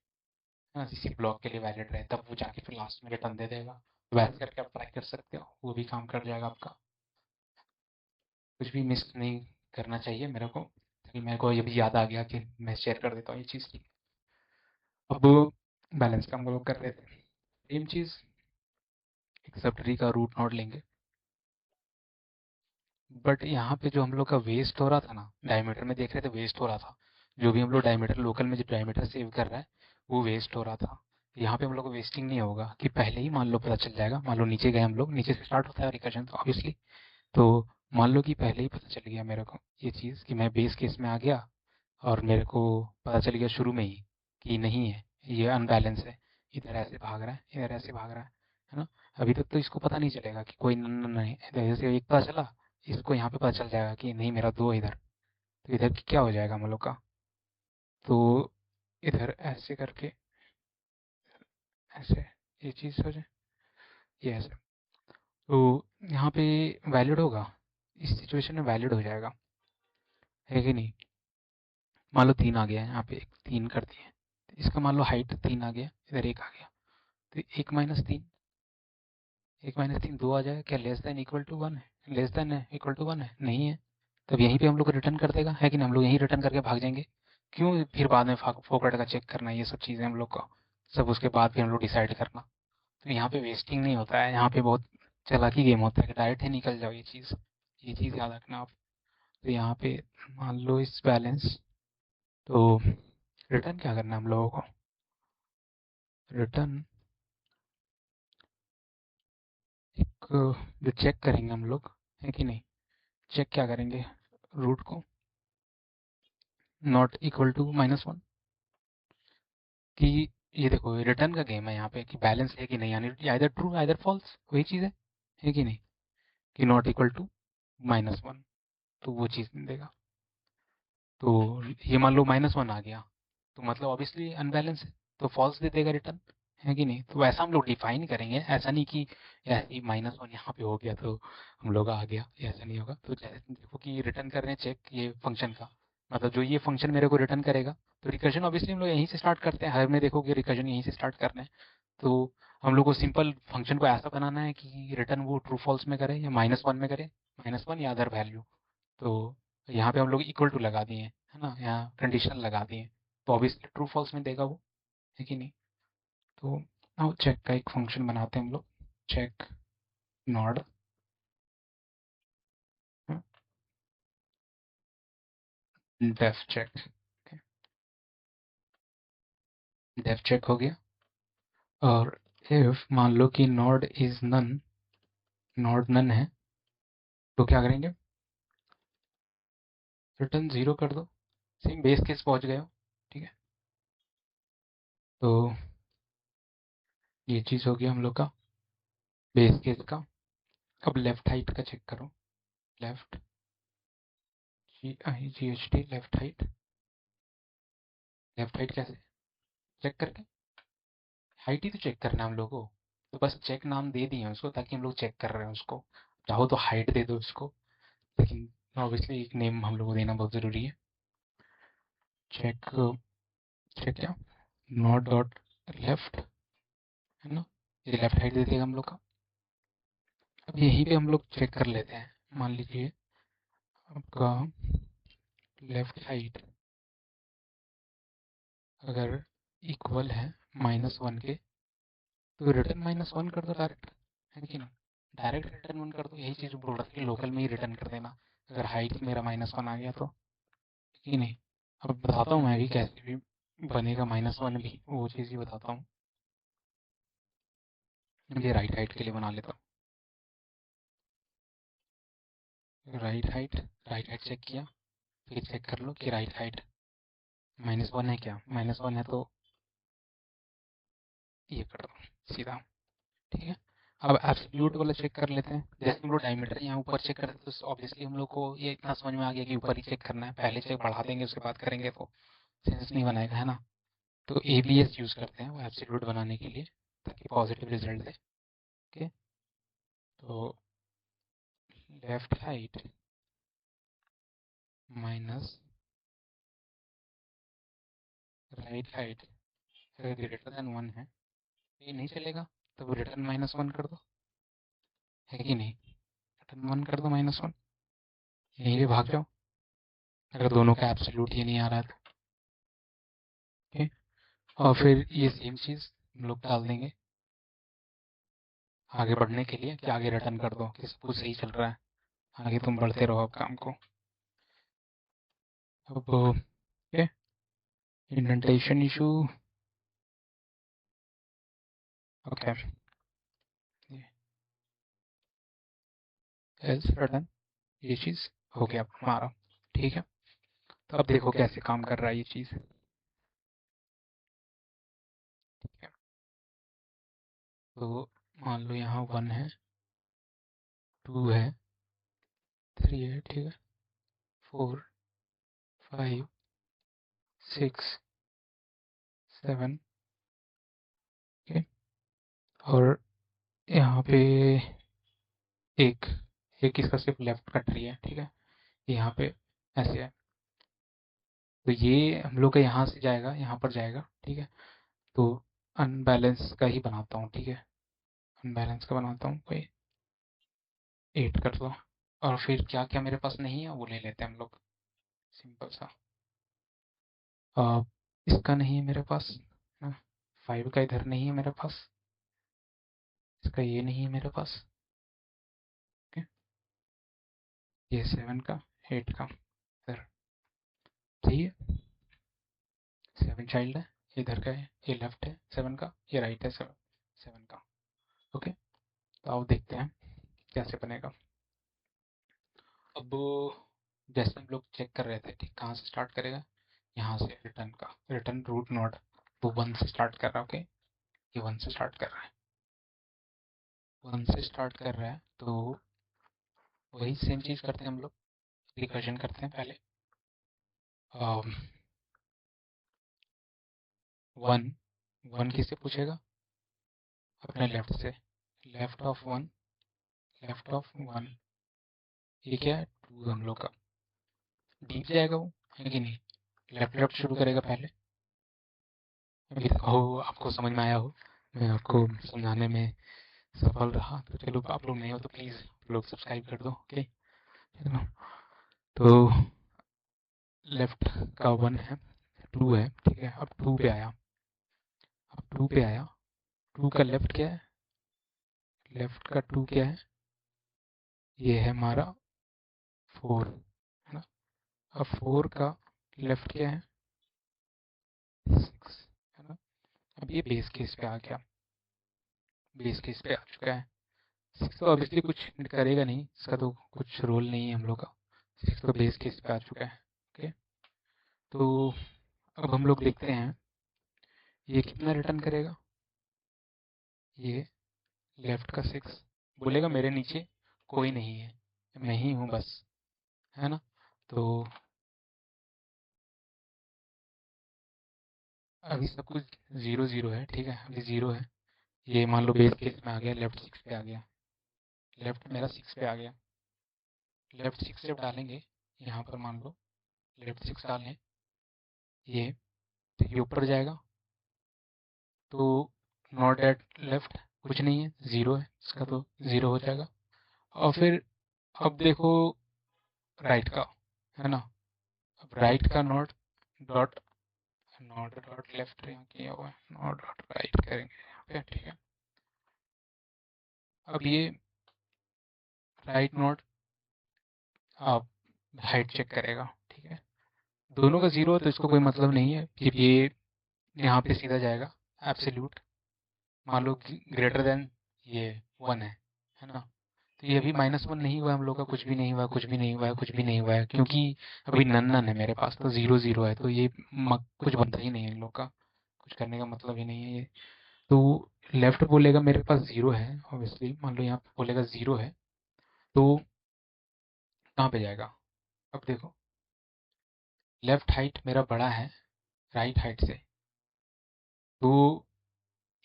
हाँ, इसी ब्लॉक के लिए वैलिड रहे, तब वो जाके फिर लास्ट में रिटर्न दे देगा। तो वैसे करके आप ट्राई कर सकते हो, वो भी काम कर जाएगा आपका। कुछ भी मिस नहीं करना चाहिए मेरे को, ताकि मेरे को ये भी याद आ गया कि मैं शेयर कर देता हूँ ये चीज़। अब बैलेंस का हम लोग कर रहे थे, सेम चीज़, एक सब ट्री का रूट नोड लेंगे, बट यहाँ पे जो हम लोग का वेस्ट हो रहा था ना, डायमीटर में देख रहे थे वेस्ट हो रहा था, जो भी हम लोग डायमीटर लोकल में जो डायमीटर सेव कर रहा है वो वेस्ट हो रहा था। यहाँ पे हम लोग को वेस्टिंग नहीं होगा, कि पहले ही मान लो पता चल जाएगा, मान लो नीचे गए हम लोग, नीचे से स्टार्ट होता है रिकर्जन तो ऑब्वियसली, तो मान लो कि पहले ही पता चल गया मेरे को ये चीज़ कि मैं बेस केस में आ गया, और मेरे को पता चल गया शुरू में ही कि नहीं है, ये अनबैलेंस है, इधर ऐसे भाग रहा है, इधर ऐसे भाग रहा है ना। अभी तक तो इसको पता नहीं चलेगा कि कोई नहीं, जैसे एक पता चला, इसको यहाँ पे पता चल जाएगा कि नहीं मेरा 2 इधर, तो इधर की क्या हो जाएगा हम लोग का, तो इधर ऐसे करके ऐसे ये चीज़ हो जाए, ये ऐसे। तो यहाँ पे वैलिड होगा, इस सिचुएशन में वैलिड हो जाएगा, है कि नहीं? मान लो 3 आ गया है यहाँ पे, 3 कर दिए, तो इसका मान लो हाइट 3 आ गया, इधर 1 आ गया, तो 1 - 3 2 आ जाएगा। क्या लेस देन इक्वल टू 1 है? लेस देन है इक्वल टू 1 है? नहीं है। तब यहीं पे हम लोग को रिटर्न कर देगा, है कि नहीं? हम लोग यहीं रिटर्न करके भाग जाएंगे। क्यों फिर बाद में फोकट का चेक करना, ये सब चीज़ें हम लोग को सब उसके बाद फिर हम लोग डिसाइड करना। तो यहाँ पे वेस्टिंग नहीं होता है, यहाँ पे बहुत चालाकी गेम होता है कि डायरेक्ट ही निकल जाओ, ये चीज़ याद रखना आप। तो यहाँ पे मान लो इस बैलेंस, तो रिटर्न क्या करना है हम लोगों को? रिटर्न एक जो चेक करेंगे हम लोग, है कि नहीं? चेक क्या करेंगे? रूट को नॉट इक्वल टू -1, कि ये देखो रिटर्न का गेम है यहाँ पे, कि बैलेंस है कि नहीं, यानी आइदर ट्रू आइदर फॉल्स, वही चीज़ है कि नहीं? कि नॉट इक्वल टू -1, तो वो चीज़ देगा। तो ये मान लो -1 आ गया, तो मतलब ऑब्वियसली अनबैलेंस है, तो फॉल्स दे देगा रिटर्न, है कि नहीं? तो ऐसा हम लोग डिफाइन करेंगे, ऐसा नहीं कि ऐसे -1 यहाँ पे हो गया तो हम लोग आ गया, ऐसा नहीं होगा। तो जैसे देखो कि रिटर्न कर रहे हैं चेक ये फंक्शन का, मतलब जो ये फंक्शन मेरे को रिटर्न करेगा, तो रिकर्जन ऑब्वियसली हम लोग यहीं से स्टार्ट करते हैं, हर में देखो कि रिकर्जन यहीं से स्टार्ट कर रहे हैं। तो हम लोग को सिंपल फंक्शन को ऐसा बनाना है कि रिटर्न वो ट्रू फॉल्स में करे या -1 में करे, -1 या अदर वैल्यू। तो यहाँ पे हम लोग इक्वल टू लगा दिए, है ना, यहाँ कंडीशन लगा दिए, तो ऑब्वियसली ट्रू फॉल्स में देगा वो, है कि नहीं? तो नाउ चेक का एक फंक्शन बनाते हैं हम लोग, check node, def check, def check हो गया। और इफ मान लो कि node is none, node none है, तो क्या करेंगे? रिटर्न 0 कर दो, सेम बेस केस पहुंच गए हो, ठीक है? तो ये चीज़ हो गया हम लोग का बेस केस का। अब लेफ्ट हाइट का चेक करो, लेफ्ट GHT, लेफ्ट हाइट कैसे चेक करके? हाइट ही तो चेक करना है हम लोग को, तो बस चेक नाम दे दिए हैं उसको ताकि हम लोग चेक कर रहे हैं उसको। चाहो तो हाइट दे दो उसको, लेकिन ऑब्वियसली एक नेम हम लोग को देना बहुत ज़रूरी है। चेक, चेक क्या, नॉट डॉट लेफ्ट, है ना, ये लेफ्ट हाइट दे देगा हम लोग का। अब यहीं पे हम लोग चेक कर लेते हैं, मान लीजिए आपका लेफ्ट हाइट अगर इक्वल है -1 के, तो रिटर्न -1 कर दो डायरेक्ट, है कि नहीं? डायरेक्ट रिटर्न 1 कर दो, यही चीज़ बोल रहा था कि लोकल में ही रिटर्न कर देना अगर हाइट मेरा -1 आ गया तो, है कि नहीं? अब बताता हूँ मैं भी कैसे भी बनेगा -1 भी, वो चीज़ ही बताता हूँ। ये राइट हाइट के लिए बना लेता हूँ, राइट हाइट चेक किया, फिर चेक कर लो कि राइट हाइट -1 है क्या? -1 है तो ये कर दो सीधा, ठीक है? अब एब्सोल्यूट वाला चेक कर लेते हैं, जैसे हम लोग डायमीटर यहाँ ऊपर चेक करते हैं तो ऑब्वियसली हम लोग को ये इतना समझ में आ गया कि ऊपर ही चेक करना है, पहले चेक बढ़ा देंगे उसके बाद करेंगे तो सेंस नहीं बनाएगा, है ना? तो ABS यूज़ करते हैं वो एब्सोल्यूट बनाने के लिए, ताकि पॉजिटिव रिजल्ट दे। ओके, तो left height minus right height अगर ग्रेटर देन 1 है तो ये नहीं चलेगा, तो वो रिटर्न -1 कर दो, है कि नहीं? रिटर्न 1 कर दो, -1, यहीं पे भाग जाओ अगर दोनों का एब्सोल्यूट ये नहीं आ रहा है तो। ओके, और फिर ये सेम चीज़ हम लोग डाल देंगे आगे बढ़ने के लिए, कि आगे रिटर्न कर दो कि सब कुछ सही चल रहा है, आगे तुम बढ़ते रहो अब काम को। अब okay, indentation issue, okay, else return, ये चीज़ हो गया हमारा, ठीक है? तो अब देखो कैसे काम कर रहा है ये चीज़, ठीक है? तो मान लो यहाँ 1 है, 2 है, 3 है, ठीक है, 4 5 6 7, ओके, और यहाँ पे एक एक इसका सिर्फ लेफ्ट का ट्री है, ठीक है, यहाँ पे ऐसे है। तो ये हम लोग का यहाँ से जाएगा, यहाँ पर जाएगा, ठीक है। तो अनबैलेंस का ही बनाता हूँ, ठीक है, अनबैलेंस का बनाता हूँ, कोई 8 कर दो। और फिर क्या क्या मेरे पास नहीं है वो ले लेते हैं हम लोग, सिंपल सा। अ, इसका नहीं है मेरे पास ना, 5 का इधर नहीं है मेरे पास, इसका ये नहीं है मेरे पास, ओके। ये 7 का, 8 का इधर, सही है। 7 चाइल्ड है, ये इधर का है, ये लेफ्ट है 7 का, ये राइट है 7 का, ओके। तो आओ देखते हैं कैसे बनेगा। अब जैसे हम लोग चेक कर रहे थे, ठीक, कहाँ से स्टार्ट करेगा, यहाँ से रिटर्न का, रिटर्न रूट नोड, वो 1 से स्टार्ट कर रहा है, ओके। ये 1 से स्टार्ट कर रहा है, 1 से स्टार्ट कर रहा है, तो वही सेम चीज़ करते हैं हम लोग, रिकर्जन करते हैं पहले। 1 1 किससे पूछेगा, अपने लेफ्ट से, लेफ्ट ऑफ 1, लेफ्ट ऑफ 1, ये क्या है 2 हम लोग का, डीप जाएगा वो, है कि नहीं, लेफ्ट लेफ्ट शुरू करेगा पहले। अभी तक हो आपको समझ में आया हो, मैं आपको समझाने में सफल रहा, तो चलो आप लोग नहीं हो तो प्लीज़ लोग सब्सक्राइब कर दो, ओके। तो लेफ्ट का 1 है, 2 है, ठीक है। अब 2 पे आया, अब 2 पे आया, 2 का लेफ्ट क्या है, लेफ्ट का 2 क्या है, ये है हमारा 4, है ना। अब 4 का लेफ्ट क्या है, 6, है ना। अब ये बेस केस पे आ गया, बेस केस पे आ चुका है। 6 तो ऑब्वियसली कुछ करेगा नहीं, इसका तो कुछ रोल नहीं है हम लोग का, 6 तो बेस केस पे आ चुका है, ओके। तो अब हम लोग देखते हैं ये कितना रिटर्न करेगा, ये लेफ्ट का 6 बोलेगा मेरे नीचे कोई नहीं है, मैं ही हूँ बस, है ना। तो अभी सब कुछ 0 0 है, ठीक है, अभी 0 है। ये मान लो बेस केस में आ गया, लेफ्ट 6 पे आ गया, लेफ्ट मेरा 6 पे आ गया, लेफ्ट 6 जब डालेंगे यहाँ पर, मान लो लेफ्ट 6 डालें, ये तो ये ऊपर जाएगा, तो नॉट एट लेफ्ट कुछ नहीं है, 0 है, इसका तो 0 हो जाएगा। और फिर अब देखो राइट का, है ना, अब राइट का not dot, not dot left यहाँ किया हुआ है, नॉट डॉट राइट करेंगे यहाँ पे, ठीक है। अब ये राइट नोट आप हाइट चेक करेगा, ठीक है। दोनों का 0 है तो इसको कोई मतलब नहीं है, फिर ये यहाँ पे सीधा जाएगा एब्सोल्यूट, मान लो ग्रेटर देन ये 1 है ना। तो ये अभी -1 नहीं हुआ हम लोग का, कुछ भी नहीं हुआ, कुछ भी नहीं हुआ है, कुछ भी नहीं हुआ है, क्योंकि अभी नन नन है मेरे पास, तो 0 0 है, तो ये कुछ बनता ही नहीं है इन लोग का, कुछ करने का मतलब ही नहीं है ये। तो लेफ्ट बोलेगा मेरे पास 0 है, ऑब्वियसली मान लो यहाँ पे बोलेगा 0 है, तो कहाँ पे जाएगा, अब देखो लेफ्ट हाइट मेरा बड़ा है राइट हाइट से, तो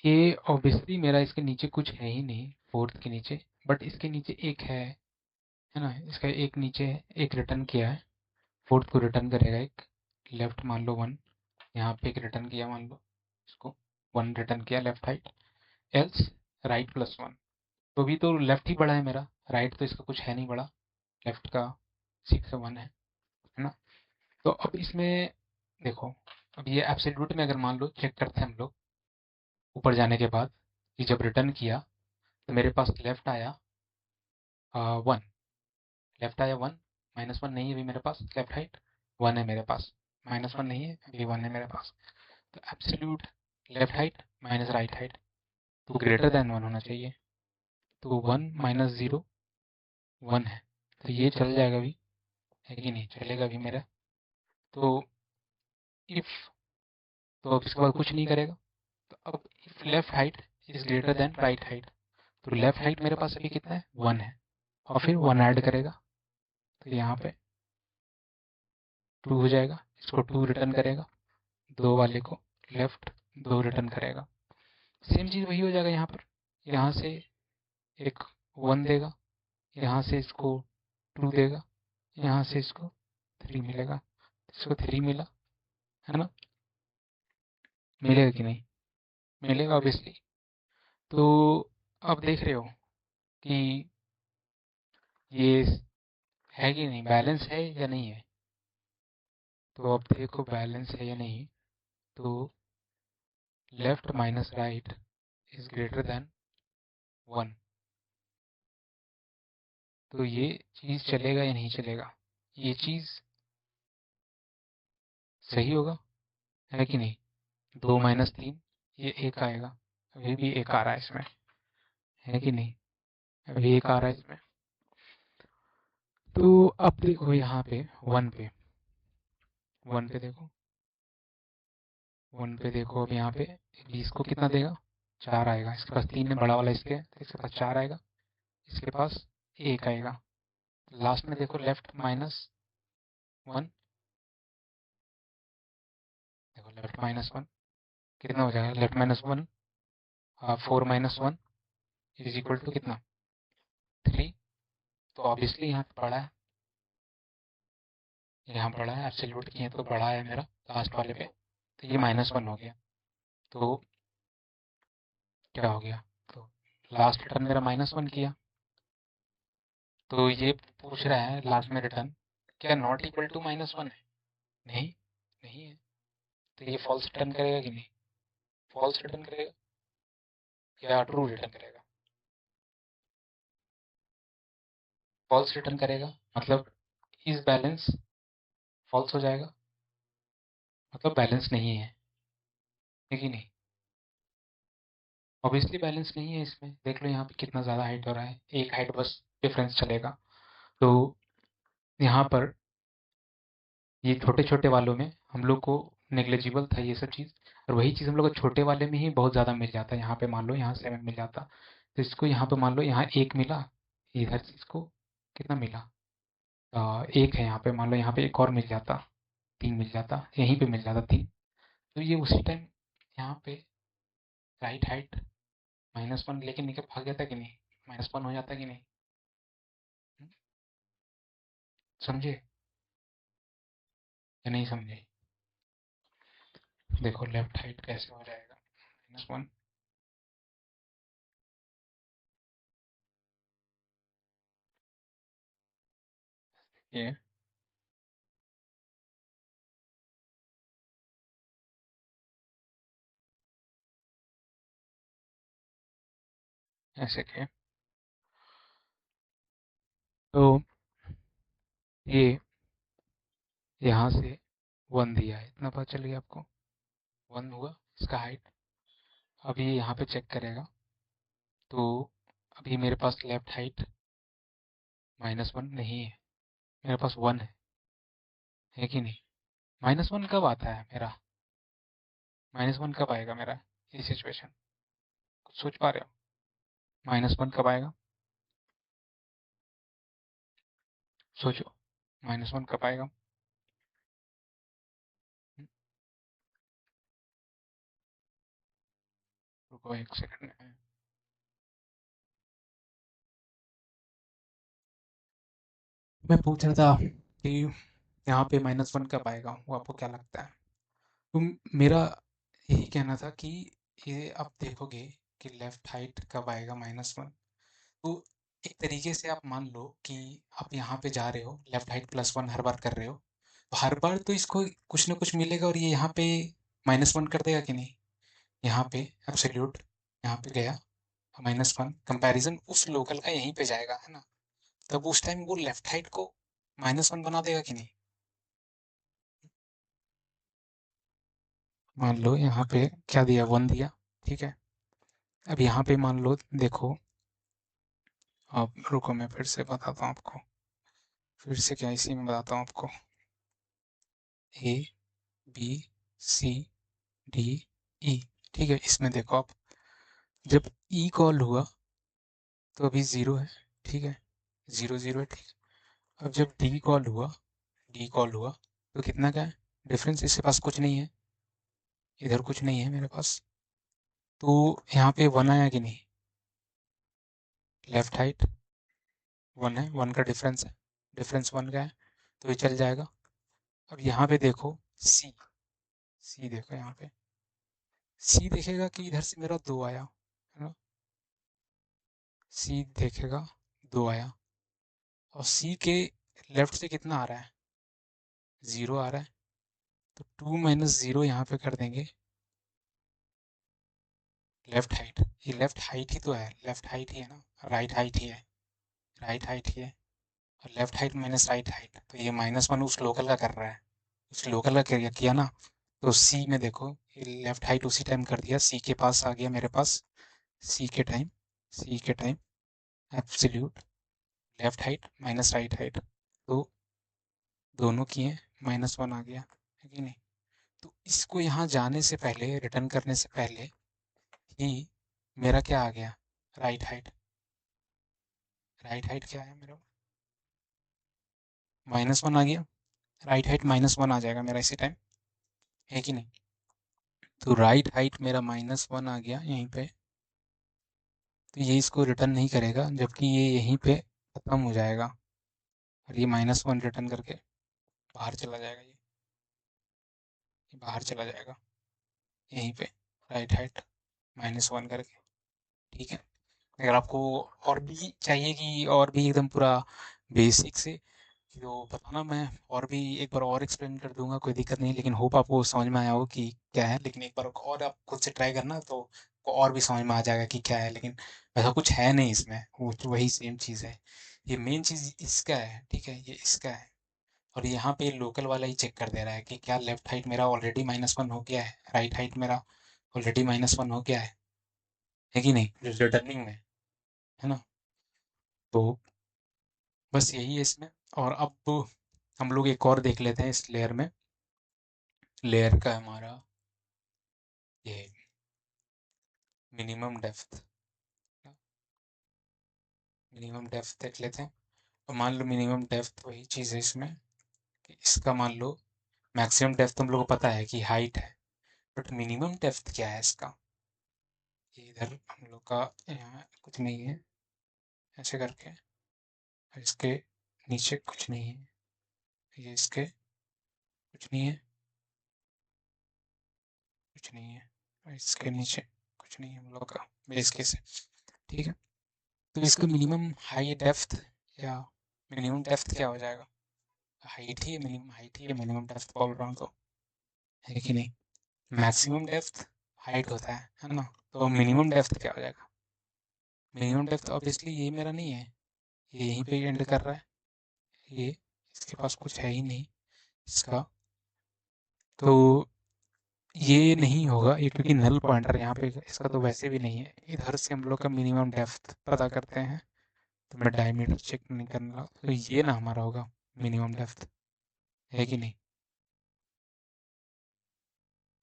ये ऑब्वियसली मेरा इसके नीचे कुछ है ही नहीं, फोर्थ के नीचे, बट इसके नीचे एक है ना, इसका एक नीचे एक रिटर्न किया है, फोर्थ को रिटर्न करेगा एक, लेफ्ट मान लो 1, यहाँ पे एक रिटर्न किया मान लो, इसको 1 रिटर्न किया लेफ्ट हाइट, एल्स राइट +1, तो अभी तो लेफ्ट ही बड़ा है मेरा, राइट तो इसका कुछ है नहीं बड़ा, लेफ्ट का 6 1 है ना। तो अब इसमें देखो, अब ये एब्सोल्यूट में अगर मान लो चेक करते हैं हम लोग, ऊपर जाने के बाद ये जब रिटर्न किया तो मेरे पास लेफ्ट आया 1, लेफ्ट आया 1, -1 नहीं है अभी मेरे पास, लेफ्ट हाइट 1 है मेरे पास, -1 नहीं है अभी, 1 है मेरे पास, तो absolute left height minus right height, तो ग्रेटर देन 1 होना चाहिए, तो 1 -0 1 है, तो ये चल जाएगा अभी, है कि नहीं, चलेगा अभी मेरा। तो इफ, तो अब इसके बाद कुछ नहीं करेगा, तो अब if left height is greater than right height, तो लेफ्ट हाइट मेरे पास अभी कितना है 1 है, और फिर 1 ऐड करेगा, तो यहाँ पे 2 हो जाएगा, इसको 2 रिटर्न करेगा, 2 वाले को लेफ्ट 2 रिटर्न करेगा, सेम चीज़ वही हो जाएगा यहाँ पर, यहाँ से एक 1 देगा, यहाँ से इसको 2 देगा, यहाँ से इसको 3 मिलेगा, इसको 3 मिला, है ना? मिलेगा कि नहीं? मिलेगा ऑब्वियसली। तो अब देख रहे हो कि ये है कि नहीं, बैलेंस है या नहीं है? तो अब देखो बैलेंस है या नहीं। तो left minus right is greater than 1। तो ये चीज़ चलेगा या नहीं चलेगा? ये चीज़ सही होगा, है कि नहीं? 2 माइनस 3, ये 1 आएगा। अभी भी 1 आ रहा है इसमें, है कि नहीं? अभी 1 आ रहा है इसमें। तो अब देखो यहाँ पे 1 पे, 1 पे देखो, 1 पे देखो, अब यहाँ पे 20 को कितना देगा? 4 आएगा। इसके पास 3 है, बड़ा वाला इसके है, तो इसके पास 4 आएगा, इसके पास 1 आएगा। लास्ट में देखो लेफ्ट माइनस 1, देखो लेफ्ट माइनस 1 कितना हो जाएगा? Left minus 1, 4 minus 1 is equal to कितना? 3। तो ऑब्वियसली यहाँ पे बड़ा है, यहाँ बड़ा है, एब्सोल्यूट किए तो बड़ा है मेरा लास्ट वाले पे, तो ये -1 हो गया। तो क्या हो गया? तो लास्ट रिटर्न मेरा -1 किया। तो ये पूछ रहा है लास्ट में रिटर्न क्या नॉट इक्वल टू -1 है? नहीं, नहीं है। तो ये फॉल्स रिटर्न करेगा कि नहीं? फॉल्स रिटर्न करेगा या ट्रू रिटर्न करेगा? फॉल्स रिटर्न करेगा, मतलब इस बैलेंस फॉल्स हो जाएगा, मतलब बैलेंस नहीं है कि नहीं? ऑब्वियसली बैलेंस नहीं है इसमें। देख लो यहाँ पे कितना ज़्यादा हाइट हो रहा है, एक हाइट बस डिफरेंस चलेगा। तो यहाँ पर ये छोटे छोटे वालों में हम लोग को नेग्लिजिबल था ये सब चीज़, और वही चीज़ हम लोग को छोटे वाले में ही बहुत ज़्यादा मिल जाता है। यहाँ पे मान लो यहाँ 7 मिल जाता, तो इसको यहाँ पे मान लो यहाँ 1 मिला, इधर से इसको कितना मिला? 1 है यहाँ पे, मान लो यहाँ पे एक और मिल जाता, 3 मिल जाता, यहीं पे मिल जाता 3। तो ये उसी टाइम यहाँ पे राइट हाइट -1 लेके निकल भाग जाता कि नहीं? -1 हो जाता कि नहीं? हम्म, समझे या नहीं समझे? देखो लेफ्ट हाइट कैसे हो जाएगा -1। ये ऐसे के, तो ये यहाँ से 1 दिया है, इतना पता चल गया आपको? 1 हुआ इसका हाइट। अब ये यहाँ पे चेक करेगा, तो अभी मेरे पास लेफ्ट हाइट -1 नहीं है, मेरे पास 1 है कि नहीं? -1 कब आता है मेरा? -1 कब आएगा मेरा ये सिचुएशन? कुछ सोच पा रहे हो? -1 कब आएगा? सोचो, -1 कब आएगा? हम्म, रुको एक सेकंड में। मैं पूछ रहा था कि यहाँ पे -1 कब आएगा, वो आपको क्या लगता है? तो मेरा यही कहना था कि ये आप देखोगे कि लेफ्ट हाइट कब आएगा -1। तो एक तरीके से आप मान लो कि आप यहाँ पे जा रहे हो, लेफ्ट हाइट +1 हर बार कर रहे हो, तो हर बार तो इसको कुछ ना कुछ मिलेगा, और ये यहाँ पे -1 कर देगा कि नहीं? यहाँ पे एब्सोल्यूट यहाँ पे गया -1, कंपैरिजन उस लोकल का यहीं पे जाएगा, है ना? तब उस टाइम वो लेफ्ट हाइट को -1 बना देगा कि नहीं? मान लो यहाँ पे क्या दिया? 1 दिया, ठीक है। अब यहाँ पे मान लो देखो, अब रुको मैं फिर से बताता हूँ आपको, फिर से क्या इसी में बताता हूँ आपको। A B C D E, ठीक है। इसमें देखो आप, जब ई कॉल हुआ तो अभी 0 है, ठीक है, 0 0 है, ठीक। अब जब डी कॉल हुआ तो कितना क्या है डिफरेंस? इसके पास कुछ नहीं है, इधर कुछ नहीं है मेरे पास, तो यहाँ पे 1 आया कि नहीं? लेफ्ट हाइट 1 है, 1 का डिफरेंस है, डिफरेंस 1 का है, तो ये चल जाएगा। अब यहाँ पे देखो सी, सी देखो यहाँ पे, सी देखेगा कि इधर से मेरा 2 आया, है ना, सी देखेगा 2 आया, और सी के लेफ्ट से कितना आ रहा है, 0 आ रहा है, तो 2 माइनस 0 यहाँ पे कर देंगे, लेफ्ट हाइट, ये लेफ्ट हाइट ही तो है, लेफ्ट हाइट ही है ना, राइट हाइट ही है, राइट हाइट ही है, और left height minus right height, तो ये -1 उस लोकल का कर रहा है, उस लोकल का किया किया ना, तो सी में देखो ये लेफ्ट हाइट उसी टाइम कर दिया, सी के पास आ गया मेरे पास, सी के टाइम, सी के time absolute left height minus right height, तो दोनों किए, -1 आ गया, है कि नहीं। तो इसको यहाँ जाने से पहले, रिटर्न करने से पहले ही मेरा क्या आ गया, राइट हाइट, राइट हाइट क्या है मेरा, -1 आ गया, राइट हाइट -1 आ जाएगा मेरा इसी टाइम, है कि नहीं। तो राइट हाइट मेरा -1 आ गया यहीं पे, तो ये इसको रिटर्न नहीं करेगा, जबकि ये यहीं पे खत्म हो जाएगा, और ये -1 रिटर्न करके बाहर चला जाएगा, ये बाहर चला जाएगा यहीं पे, राइट हाइट -1 करके, ठीक है। अगर आपको और भी चाहिए कि और भी एकदम पूरा बेसिक से, तो बताना, मैं और भी एक बार और एक्सप्लेन कर दूंगा, कोई दिक्कत नहीं, लेकिन होप आपको समझ में आया हो कि क्या है, लेकिन एक बार और आप खुद से ट्राई करना तो आपको और भी समझ में आ जाएगा कि क्या है, लेकिन ऐसा कुछ है नहीं इसमें, वो तो वही सेम चीज़ है, ये मेन चीज़ इसका है, ठीक है, ये इसका है, और यहाँ पे लोकल वाला ही चेक कर दे रहा है कि क्या लेफ्ट हाइट मेरा ऑलरेडी -1 हो गया है, राइट हाइट मेरा ऑलरेडी -1 हो गया है कि नहीं, जो रिटर्निंग में है ना। तो बस यही है इसमें, और अब हम लोग एक और देख लेते हैं इस लेयर में, लेयर का हमारा ये मिनिमम डेप्थ, मिनिमम डेप्थ देख लेते हैं, और मान लो मिनिमम डेप्थ वही चीज़ है इसमें, कि इसका मान लो मैक्सिमम डेप्थ हम लोग को पता है कि हाइट है, बट मिनिमम डेप्थ क्या है इसका, ये इधर हम लोग का यहाँ कुछ नहीं है, ऐसे करके, और इसके नीचे कुछ नहीं है, ये इसके कुछ नहीं है, कुछ नहीं है, और इसके नीचे कुछ नहीं है हम लोग का बेस केस है, ठीक है। तो इसका मिनिमम हाई डेप्थ या मिनिमम डेप्थ क्या हो जाएगा, हाइट ही, मिनिमम हाइट ही मिनिमम डेप्थ बोल रहा हूँ तो, है कि नहीं। मैक्सिमम डेप्थ हाइट होता है ना, तो मिनिमम डेप्थ क्या हो जाएगा, मिनिमम डेप्थ ऑब्वियसली ये मेरा नहीं है, ये यहीं पे एंड कर रहा है, ये इसके पास कुछ है ही नहीं इसका, तो ये नहीं होगा ये, क्योंकि नल पॉइंटर यहाँ पे इसका तो वैसे भी नहीं है, इधर से हम लोग का मिनिमम डेप्थ पता करते हैं, तो मैं डायमीटर चेक नहीं करना, तो ये ना हमारा होगा मिनिमम डेप्थ, है कि नहीं।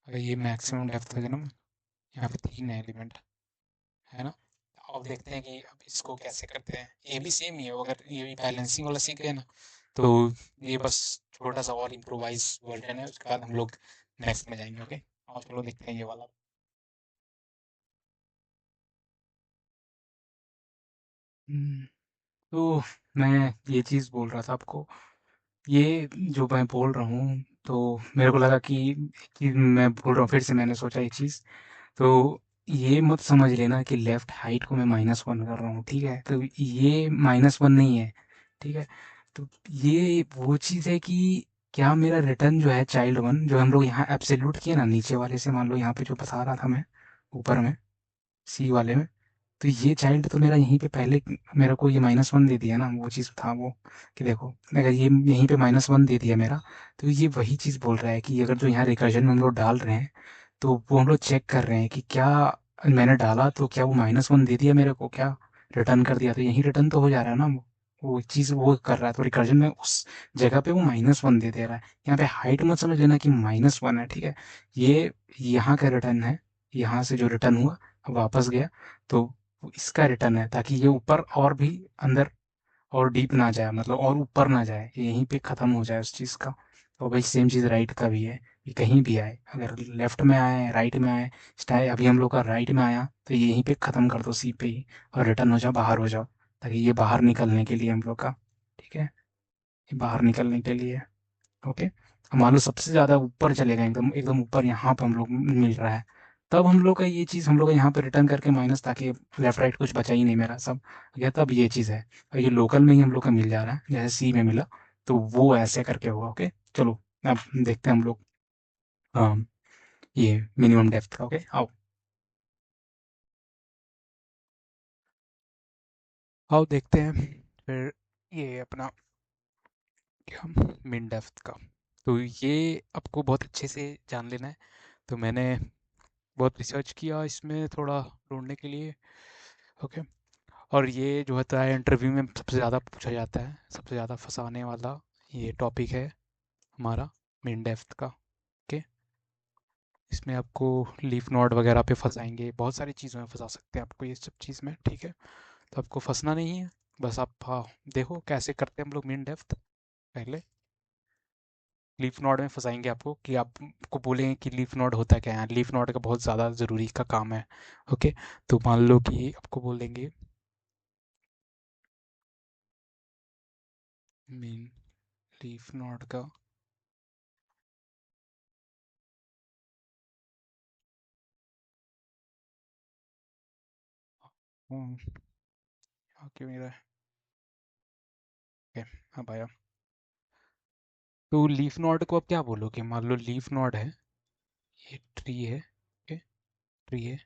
अगर ये मैक्सिमम डेप्थ है ना, यहाँ पे 3 है एलिमेंट, है ना। अब देखते हैं कि अब इसको कैसे करते हैं, ये भी सेम ही है, अगर ये भी बैलेंसिंग वाला सीख गए ना, तो ये बस छोटा सा और इम्प्रोवाइज वर्जन है, उसके बाद हम लोग नेक्स्ट में जाएंगे, ओके। और चलो देखते हैं ये वाला। हम्म, तो मैं ये चीज़ बोल रहा था आपको, ये जो मैं बोल रहा हूँ, तो मेरे को लगा कि मैं बोल रहा हूँ, फिर से मैंने सोचा ये चीज़, तो ये मत समझ लेना कि लेफ्ट हाइट को मैं -1 कर रहा हूँ, ठीक है, तो ये -1 नहीं है, ठीक है। तो ये वो चीज़ है कि क्या मेरा रिटर्न जो है चाइल्ड वन, जो हम लोग यहाँ एब्सोल्यूट किए ना नीचे वाले से, मान लो यहाँ पे जो बता रहा था मैं ऊपर में सी वाले में, तो ये चाइल्ड तो मेरा यहीं पे पहले मेरे को ये -1 दे दिया ना, वो चीज़ था वो, कि देखो अगर ये यहीं पे -1 दे दिया मेरा, तो ये वही चीज़ बोल रहा है कि अगर जो यहाँ रिकर्जन में हम लोग डाल रहे हैं, तो वो हम लोग चेक कर रहे हैं कि क्या मैंने डाला तो क्या वो -1 दे दिया मेरे को, क्या रिटर्न कर दिया, तो यहीं रिटर्न तो हो जा रहा है ना, वो चीज़ वो कर रहा है, तो रिकर्जन में उस जगह पे वो -1 दे दे रहा है। यहाँ पे हाइट मत समझ लेना कि -1 है, ठीक है, ये यहाँ का रिटर्न है, यहाँ से जो रिटर्न हुआ वापस गया, तो इसका रिटर्न है, ताकि ये ऊपर और भी अंदर और डीप ना जाए, मतलब और ऊपर ना जाए, ये यहीं पे खत्म हो जाए उस चीज़ का। और भाई सेम चीज़ राइट का भी है, ये कहीं भी आए, अगर लेफ्ट में आए राइट में आए, चाहे अभी हम लोग का राइट में आया तो यहीं पे ख़त्म कर दो सी पे ही, और रिटर्न हो जाओ, बाहर हो जाओ, ताकि ये बाहर निकलने के लिए हम लोग का, ठीक है, ये बाहर निकलने के लिए। ओके, अब मान लो सबसे ज़्यादा ऊपर चले गए, एकदम एकदम ऊपर यहाँ पे हम लोग मिल रहा है, तब हम लोग का ये चीज़ हम लोग यहाँ पे रिटर्न करके माइनस, ताकि लेफ्ट राइट कुछ बचा ही नहीं मेरा, सब गया, तब ये चीज़ है। और ये लोकल में ही हम लोग का मिल जा रहा है, जैसे सी में मिला, तो वो ऐसे करके होगा। ओके, चलो अब देखते हैं हम लोग अम, ये मिनिमम डेप्थ का। ओके, आओ आओ देखते हैं फिर ये अपना क्या, मिन डेप्थ का। तो ये आपको बहुत अच्छे से जान लेना है। तो मैंने बहुत रिसर्च किया इसमें थोड़ा ढूंढने के लिए। ओके, और ये जो होता है इंटरव्यू में सबसे ज़्यादा पूछा जाता है, सबसे ज़्यादा फंसाने वाला ये टॉपिक है हमारा, मिन डेप्थ का। ओके, इसमें आपको लीफ नोड वगैरह पे फंसाएंगे, बहुत सारी चीज़ों में फंसा सकते हैं आपको ये सब चीज़ में, ठीक है। तो आपको फंसना नहीं है, बस आप हाँ देखो कैसे करते हैं हम लोग मिन डेप्थ। पहले लीफ नोड में फंसाएंगे आपको, कि आपको बोलेंगे कि लीफ नोड होता क्या है, लीफ नोड का बहुत ज़्यादा ज़रूरी का काम है। ओके, तो मान लो कि आपको बोलेंगे मेन लीफ नोड का क्यों नहीं रहा है। ओके, अब आया। तो लीफ नोड को आप क्या बोलोगे, मान लो लीफ नोड है, ये ट्री है, ओके, ट्री है,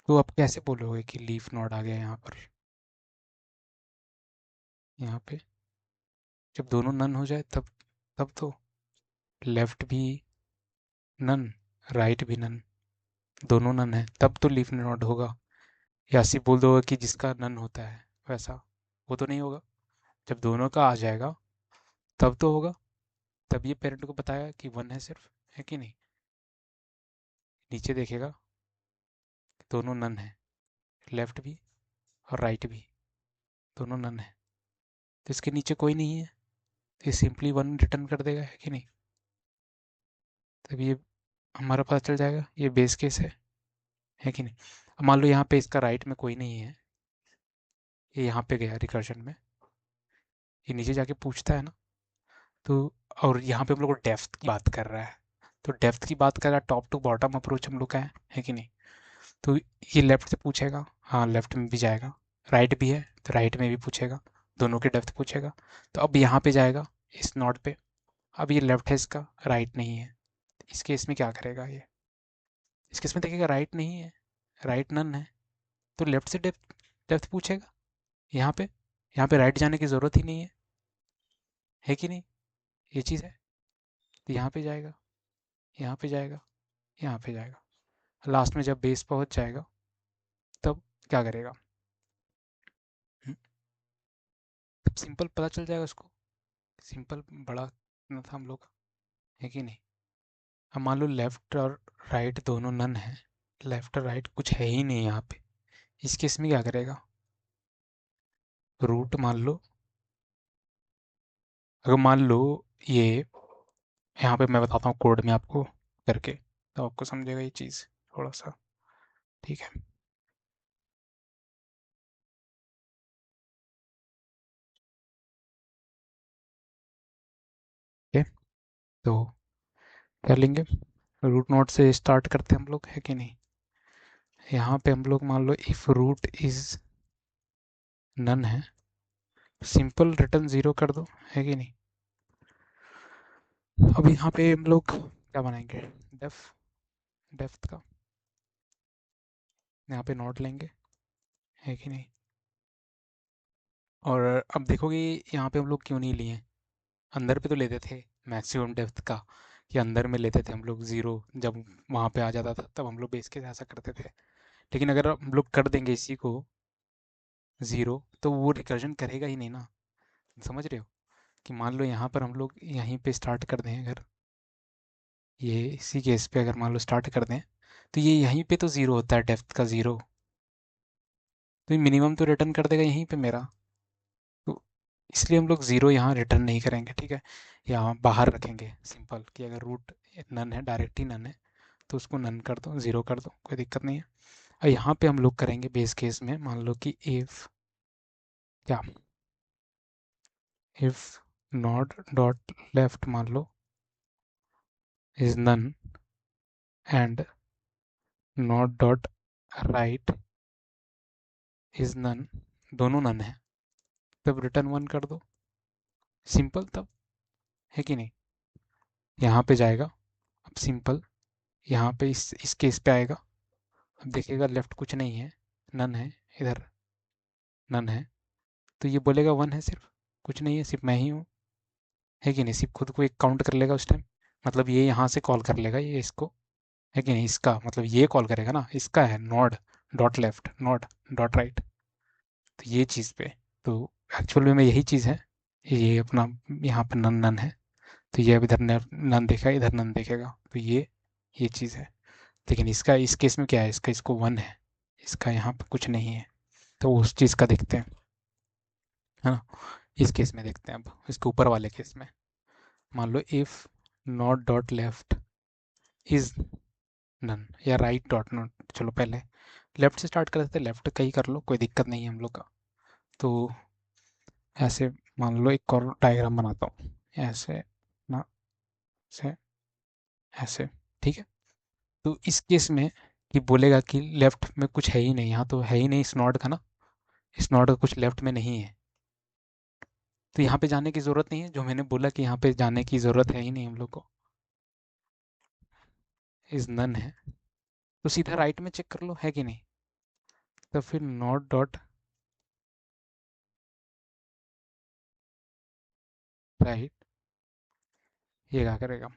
तो आप कैसे बोलोगे कि लीफ नोड आ गया यहाँ पर, यहाँ पे जब दोनों नन हो जाए तब, तब तो लेफ्ट भी नन, राइट भी नन, दोनों नन है तब तो लीफ नोड होगा। या सिर्फ बोल दो कि जिसका नन होता है वैसा, वो तो नहीं होगा। जब दोनों का आ जाएगा तब तो होगा, तब ये पेरेंट को बताया कि वन है सिर्फ, है कि नहीं। नीचे देखेगा दोनों नन है, लेफ्ट भी और राइट भी दोनों नन है, तो इसके नीचे कोई नहीं है, तो ये सिंपली वन रिटर्न कर देगा, है कि नहीं। तब ये हमारा पता चल जाएगा ये बेस केस है कि नहीं। अब मान लो यहाँ पे इसका राइट में कोई नहीं है, ये यहाँ पे गया रिकर्जन में, ये नीचे जाके पूछता है ना, तो और यहाँ पे हम लोग को डेप्थ की बात कर रहा है, तो डेप्थ की बात कर रहा है, टॉप टू बॉटम अप्रोच हम लोग का है कि नहीं। तो ये लेफ्ट से पूछेगा, हाँ लेफ्ट में भी जाएगा, राइट भी है तो राइट में भी पूछेगा, दोनों की डेप्थ पूछेगा। तो अब यहाँ पे जाएगा इस नोड पे, अब ये लेफ्ट है इसका, राइट नहीं है, इस केस में क्या करेगा ये, इस केस में देखिएगा राइट नहीं है, राइट नन है, तो लेफ्ट से डेप्थ डेप्थ पूछेगा यहाँ पे, यहाँ पे राइट जाने की ज़रूरत ही नहीं है कि नहीं, ये चीज़ है। तो यहाँ पे जाएगा, यहाँ पे जाएगा, यहाँ पे जाएगा, लास्ट में जब बेस पहुँच जाएगा तब क्या करेगा। हम्म, तब सिंपल पता चल जाएगा उसको, सिंपल बड़ा ना था हम लोग का, है कि नहीं। अब मान लो लेफ्ट और राइट दोनों नन है, लेफ्ट और राइट कुछ है ही नहीं यहाँ पे, इस केस में क्या करेगा, रूट मान लो, अगर मान लो ये, यहाँ पे मैं बताता हूँ कोड में आपको करके, तो आपको समझेगा ये चीज़ थोड़ा सा, ठीक है। ओके, तो कर लेंगे, रूट नोड से स्टार्ट करते हैं हम लोग, है कि नहीं। यहाँ पे हम लोग मान लो इफ रूट इज नन है, सिंपल रिटर्न ज़ीरो कर दो, है कि नहीं। अब यहाँ पे हम लोग क्या बनाएंगे, डेफ डेप्थ का, यहाँ पे नोट लेंगे, है कि नहीं। और अब देखोगे यहाँ पे हम लोग क्यों नहीं लिए, अंदर पे तो लेते थे मैक्सिमम डेप्थ का, कि अंदर में लेते थे हम लोग ज़ीरो, जब वहाँ पे आ जाता था तब हम लोग बेस के ऐसा करते थे। लेकिन अगर हम लोग कर देंगे इसी को ज़ीरो, तो वो रिकर्जन करेगा ही नहीं ना, समझ रहे हो। कि मान लो यहाँ पर हम लोग यहीं पे स्टार्ट कर दें, अगर ये इसी केस पे अगर मान लो स्टार्ट कर दें, तो ये यहीं पे तो ज़ीरो होता है, डेप्थ का ज़ीरो, तो मिनिमम तो रिटर्न कर देगा यहीं पे मेरा। तो इसलिए हम लोग ज़ीरो यहाँ रिटर्न नहीं करेंगे, ठीक है, यहाँ बाहर रखेंगे सिंपल, कि अगर रूट नन है, डायरेक्ट ही नन है, तो उसको नन कर दो, ज़ीरो कर दो, कोई दिक्कत नहीं है। और यहाँ पे हम लोग करेंगे बेस केस में, मान लो कि इफ़ क्या, इफ़ नॉट डॉट लेफ्ट मान लो is none and not dot right is none, दोनों नन है, तब रिटर्न वन कर दो, सिंपल तब, है कि नहीं। यहाँ पे जाएगा, अब सिंपल, यहाँ पे इस केस पे आएगा, अब देखिएगा लेफ्ट कुछ नहीं है, नन है, इधर नन है, तो ये बोलेगा वन है, सिर्फ कुछ नहीं है, सिर्फ मैं ही हूँ, है कि नहीं। सिर्फ खुद को एक काउंट कर लेगा उस टाइम, मतलब ये यहाँ से कॉल कर लेगा ये इसको, है कि नहीं। इसका मतलब ये कॉल करेगा ना, इसका है node dot left, node dot right, तो ये चीज़ पे, तो एक्चुअल में यही चीज़ है, ये अपना यहाँ पे नन नन है, तो ये अब इधर नन देखा, इधर नन देखेगा, तो ये चीज़ है। लेकिन इसका इस केस में क्या है, इसका इसको वन है, इसका यहाँ पे कुछ नहीं है, तो उस चीज़ का देखते हैं, है ना। इस केस में देखते हैं, अब इसके ऊपर वाले केस में, मान लो if not dot left is none, या राइट डॉट नॉट, चलो पहले लेफ्ट से स्टार्ट कर देते हैं, लेफ्ट का ही कर लो, कोई दिक्कत नहीं है हम लोग का। तो ऐसे मान लो एक और डायग्राम बनाता हूँ, ऐसे ना, ऐसे, ऐसे, ठीक है। तो इस केस में कि बोलेगा कि लेफ्ट में कुछ है ही नहीं, यहाँ तो है ही नहीं इस नॉड का ना, इस नॉड का कुछ लेफ्ट में नहीं है, तो यहाँ पे जाने की ज़रूरत नहीं है, जो मैंने बोला कि यहाँ पे जाने की ज़रूरत है ही नहीं हम लोग को, इज नन है, तो सीधा राइट में चेक कर लो, है कि नहीं। तो फिर नॉट डॉट राइट, ये क्या करेगा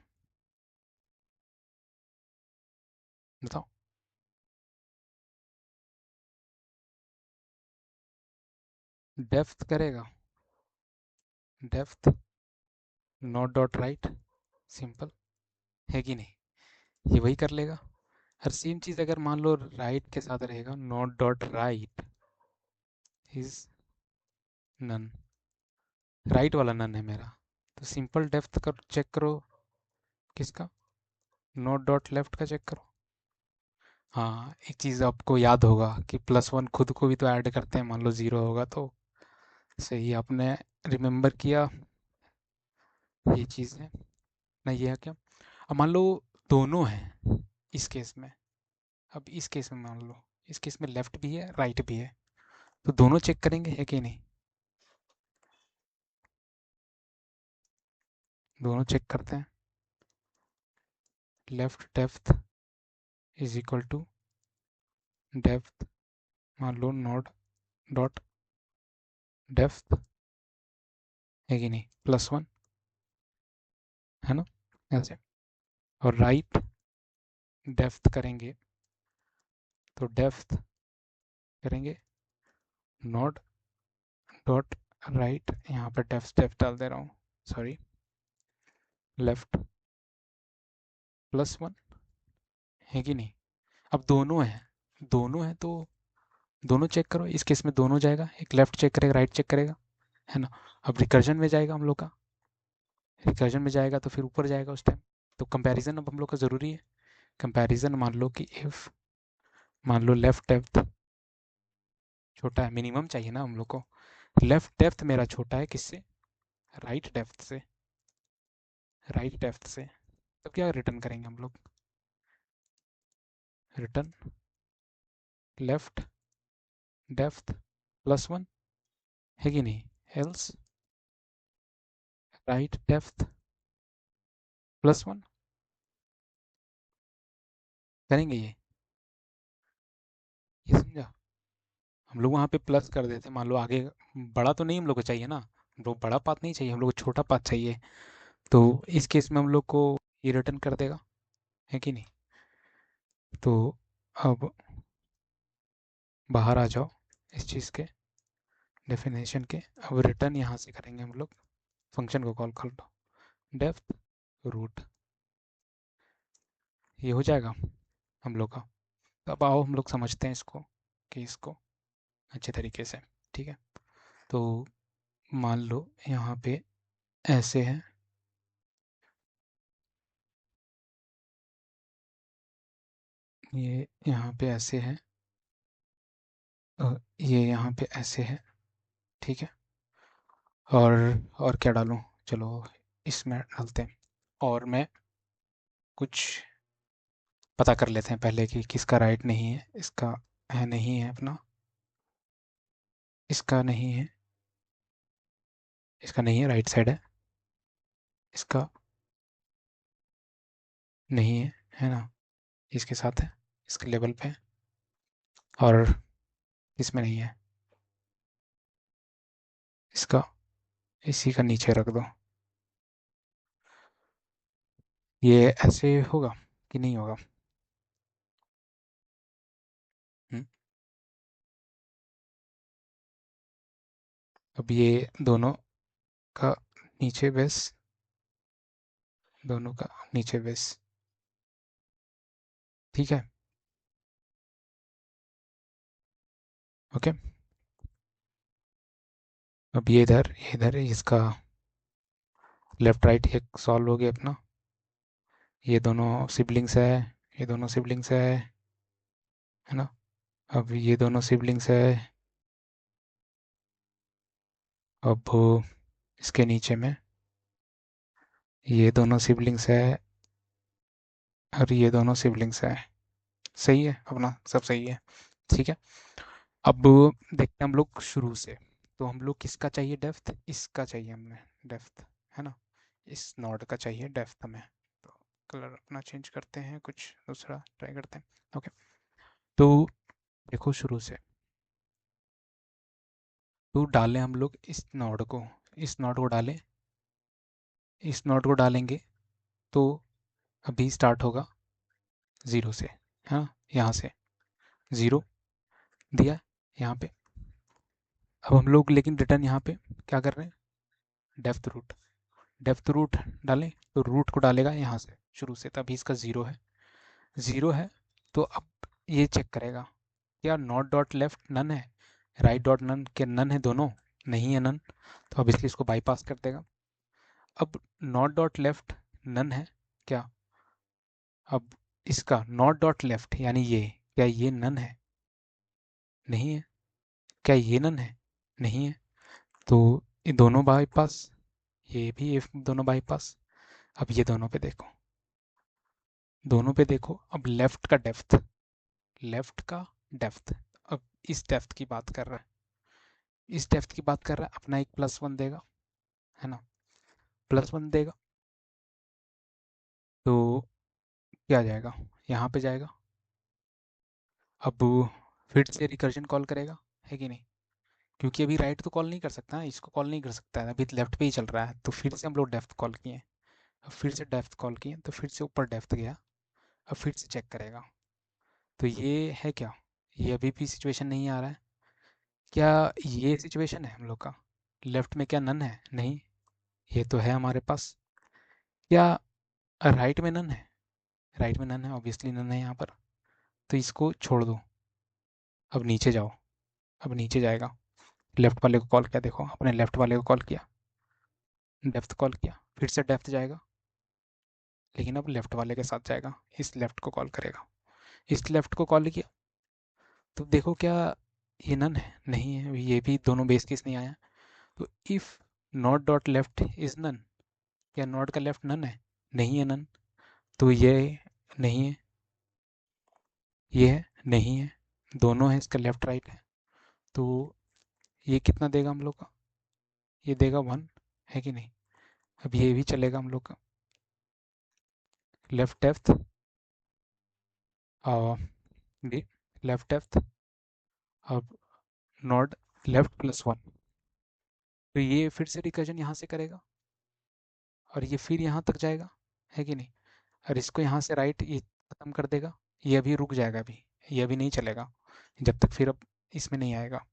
बताओ, डेप्थ करेगा, depth not dot right, simple, है कि नहीं, ये वही कर लेगा। हर सेम चीज़ अगर मान लो राइट के साथ रहेगा, node dot right is none, right वाला नन है मेरा, तो सिंपल डेप्थ कर चेक करो, किसका, नॉट डॉट लेफ्ट का चेक करो। हाँ, एक चीज़ आपको याद होगा कि प्लस वन खुद को भी तो ऐड करते हैं, मान लो ज़ीरो होगा तो, सही आपने रिमेंबर किया, ये चीज़ है ना, ये है क्या। अब मान लो दोनों हैं इस केस में, अब इस केस में मान लो, इस केस में लेफ्ट भी है राइट भी है, तो दोनों चेक करेंगे, है कि नहीं, दोनों चेक करते हैं। Left depth is equal to depth मान लो नॉट डॉट डेप्थ, है कि नहीं, प्लस वन, है ना, ऐसे। और राइट डेप्थ करेंगे, तो डेप्थ करेंगे नॉट डॉट राइट, यहाँ पर डेप्थ डेप्थ डाल दे रहा हूँ, सॉरी, लेफ्ट प्लस वन, है कि नहीं। अब दोनों हैं तो दोनों चेक करो, इस केस में दोनों जाएगा, एक लेफ्ट चेक करेगा राइट चेक करेगा, है ना। अब रिकर्जन में जाएगा हम लोग का, रिकर्जन में जाएगा तो फिर ऊपर जाएगा उस टाइम, तो कंपैरिजन अब हम लोग का ज़रूरी है। कंपैरिजन मान लो कि इफ़ मान लो लेफ्ट डेप्थ छोटा है, मिनिमम चाहिए ना हम लोग को, लेफ्ट डेप्थ मेरा छोटा है किससे, राइट डेप्थ से, राइट डेप्थ से, तो क्या रिटर्न करेंगे हम लोग, return left depth plus one, है कि नहीं, else right depth plus one, करेंगे ये समझा। हम लोग वहाँ पे प्लस कर देते, मान लो आगे बड़ा तो नहीं हम लोग को चाहिए ना, हम लोग बड़ा पाथ नहीं चाहिए, हम लोग को छोटा पाथ चाहिए, तो इस केस में हम लोग को ये रिटर्न कर देगा, है कि नहीं। तो अब बाहर आ जाओ इस चीज़ के डेफिनेशन के, अब रिटर्न यहाँ से करेंगे हम लोग, फंक्शन को कॉल कर लो, डेप्थ रूट, ये हो जाएगा हम लोग का। तो अब आओ हम लोग समझते हैं इसको, कि इसको अच्छे तरीके से, ठीक है। तो मान लो यहाँ पे ऐसे है, ये यहाँ पे ऐसे है, ये यहाँ पे ऐसे है, ठीक है। और और क्या डालूँ, चलो इसमें डालते हैं। और मैं कुछ पता कर लेते हैं पहले कि किसका राइट नहीं है, इसका है नहीं है अपना, इसका नहीं है, इसका नहीं है, राइट साइड है, इसका नहीं है ना, इसके साथ है, इसके लेवल पे है, और इसमें नहीं है, इसका इसी का नीचे रख दो। ये ऐसे होगा कि नहीं होगा? हम्म, अब ये दोनों का नीचे बेस, दोनों का नीचे बेस, ठीक है, ओके। अब ये इधर इसका लेफ्ट राइट एक सॉल्व हो गया अपना। ये दोनों सिबलिंग्स है, ये दोनों सिबलिंग्स है ना। अब ये दोनों सिबलिंग्स है, अब इसके नीचे में ये दोनों सिबलिंग्स है, और ये दोनों सिबलिंग्स है। सही है, अपना सब सही है, ठीक है। अब देखते हैं हम लोग शुरू से। तो हम लोग किसका चाहिए डेप्थ, इसका चाहिए हमें डेप्थ, है ना। इस नॉड का चाहिए डेप्थ हमें। तो कलर अपना चेंज करते हैं, कुछ दूसरा ट्राई करते हैं, ओके। तो देखो शुरू से, तो डालें हम लोग इस नॉड को, इस नॉड को डालें, इस नॉड को डालेंगे तो अभी स्टार्ट होगा 0 से, हाँ, यहाँ से 0 दिया यहाँ पे। अब हम लोग लेकिन रिटर्न यहाँ पे क्या कर रहे हैं, डेप्थ रूट, डेप्थ रूट डालें तो रूट को डालेगा यहाँ से शुरू से, तभी इसका 0 है, 0 है। तो अब ये चेक करेगा क्या नॉट डॉट लेफ्ट नन है, राइट डॉट नन के नन है दोनों, नहीं है नन, तो अब इसलिए इसको बाईपास कर देगा। अब नॉट डॉट लेफ्ट नन है क्या, अब इसका नॉट डॉट लेफ्ट यानी ये, क्या ये नन है, नहीं है, क्या ये नन है, नहीं है, तो ये दोनों बाईपास, ये भी ये दोनों बाईपास। अब ये दोनों पे देखो, दोनों पे देखो, अब लेफ्ट का डेप्थ, लेफ्ट का डेप्थ, अब इस डेप्थ की बात कर रहा है, इस डेप्थ की बात कर रहा है, अपना एक +1 देगा, है ना, +1 देगा। तो क्या आ जाएगा, यहाँ पे जाएगा। अब फिर से रिकर्जन कॉल करेगा, है कि नहीं, क्योंकि अभी राइट तो कॉल नहीं कर सकता है, इसको कॉल नहीं कर सकता है, अभी लेफ्ट पे ही चल रहा है, तो फिर से हम लोग डेप्थ कॉल किए, अब फिर से डेप्थ कॉल किए, तो फिर से ऊपर डेप्थ गया, अब फिर से चेक करेगा। तो ये है क्या, ये अभी भी सिचुएशन नहीं आ रहा है, क्या ये सिचुएशन है हम लोग का, लेफ्ट में क्या नन है, नहीं, ये तो है हमारे पास। क्या राइट में नन है, राइट में नन है, ऑब्वियसली नन है यहाँ पर, तो इसको छोड़ दो, अब नीचे जाओ, अब नीचे जाएगा, लेफ्ट वाले को कॉल किया, देखो अपने लेफ्ट वाले को कॉल किया, डेप्थ कॉल किया, फिर से डेप्थ जाएगा, लेकिन अब लेफ्ट वाले के साथ जाएगा, इस लेफ्ट को कॉल करेगा, इस लेफ्ट को कॉल किया, तो देखो क्या ये नन है, नहीं है, अभी ये भी दोनों बेस केस नहीं आया। तो if node dot left is none, क्या नॉट का लेफ्ट नन है, नहीं है नन, तो ये नहीं है, ये है नहीं है, दोनों है, इसका लेफ्ट राइट है, तो ये कितना देगा हम लोग का, ये देगा 1, है कि नहीं। अब ये भी चलेगा हम लोग का, लेफ्ट डेप्थ, लेफ्ट डेप्थ, अब नॉट लेफ्ट +1, तो ये फिर से रिकर्जन यहाँ से करेगा, और ये फिर यहाँ तक जाएगा, है कि नहीं, और इसको यहाँ से राइट ये ख़त्म कर देगा, ये अभी रुक जाएगा, अभी ये अभी नहीं चलेगा जब तक फिर अब इसमें नहीं आएगा।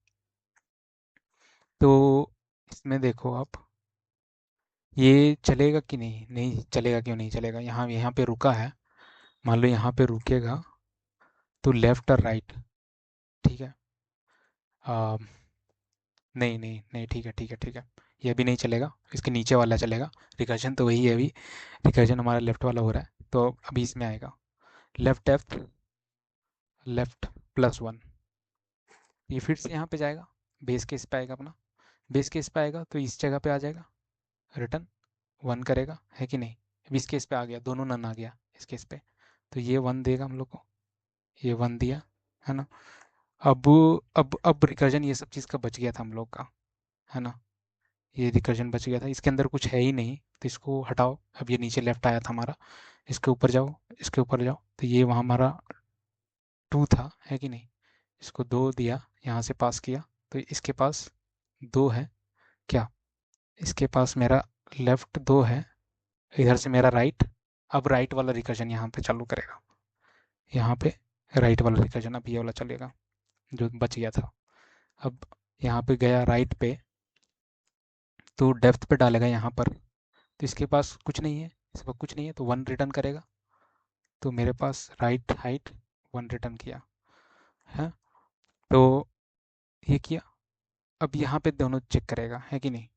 तो इसमें देखो आप, ये चलेगा कि नहीं, नहीं चलेगा, क्यों नहीं चलेगा, यहाँ यहाँ पे रुका है, मान लो यहाँ पे रुकेगा, तो लेफ्ट और राइट, ठीक है, आ, नहीं नहीं नहीं, ठीक है ठीक है ठीक है, ये भी नहीं चलेगा, इसके नीचे वाला चलेगा, रिकर्जन तो वही है अभी, रिकर्जन हमारा लेफ्ट वाला हो रहा है, तो अभी इसमें आएगा लेफ्ट डेप्थ, लेफ्ट +1, ये फिर से यहाँ पे जाएगा, बेस केस पे आएगा अपना, बेस केस पे आएगा तो इस जगह पे आ जाएगा, रिटर्न 1 करेगा, है कि नहीं। अब इस केस पे आ गया, दोनों नन आ गया इस केस पे, तो ये 1 देगा हम लोग को, ये 1 दिया, है ना। अब अब रिकर्जन ये सब चीज़ का बच गया था हम लोग का, है ना। ये रिकर्जन बच गया था, इसके अंदर कुछ है ही नहीं, तो इसको हटाओ। अब ये नीचे लेफ्ट आया था हमारा, इसके ऊपर जाओ, इसके ऊपर जाओ, तो ये वहाँ हमारा 2 था, है कि नहीं। इसको 2 दिया, यहाँ से पास किया, तो इसके पास 2 है क्या, इसके पास मेरा लेफ्ट 2 है, इधर से मेरा राइट। अब राइट वाला रिकर्जन यहाँ पे चालू करेगा, यहाँ पे राइट वाला रिकर्जन अब ये वाला चलेगा जो बच गया था। अब यहाँ पे गया राइट पे, तो डेप्थ पे डालेगा यहाँ पर, तो इसके पास कुछ नहीं है, इसके पास कुछ नहीं है, तो 1 रिटर्न करेगा, तो मेरे पास राइट हाइट 1 रिटर्न किया है। तो ये किया, अब यहाँ पे दोनों चेक करेगा, है कि नहीं।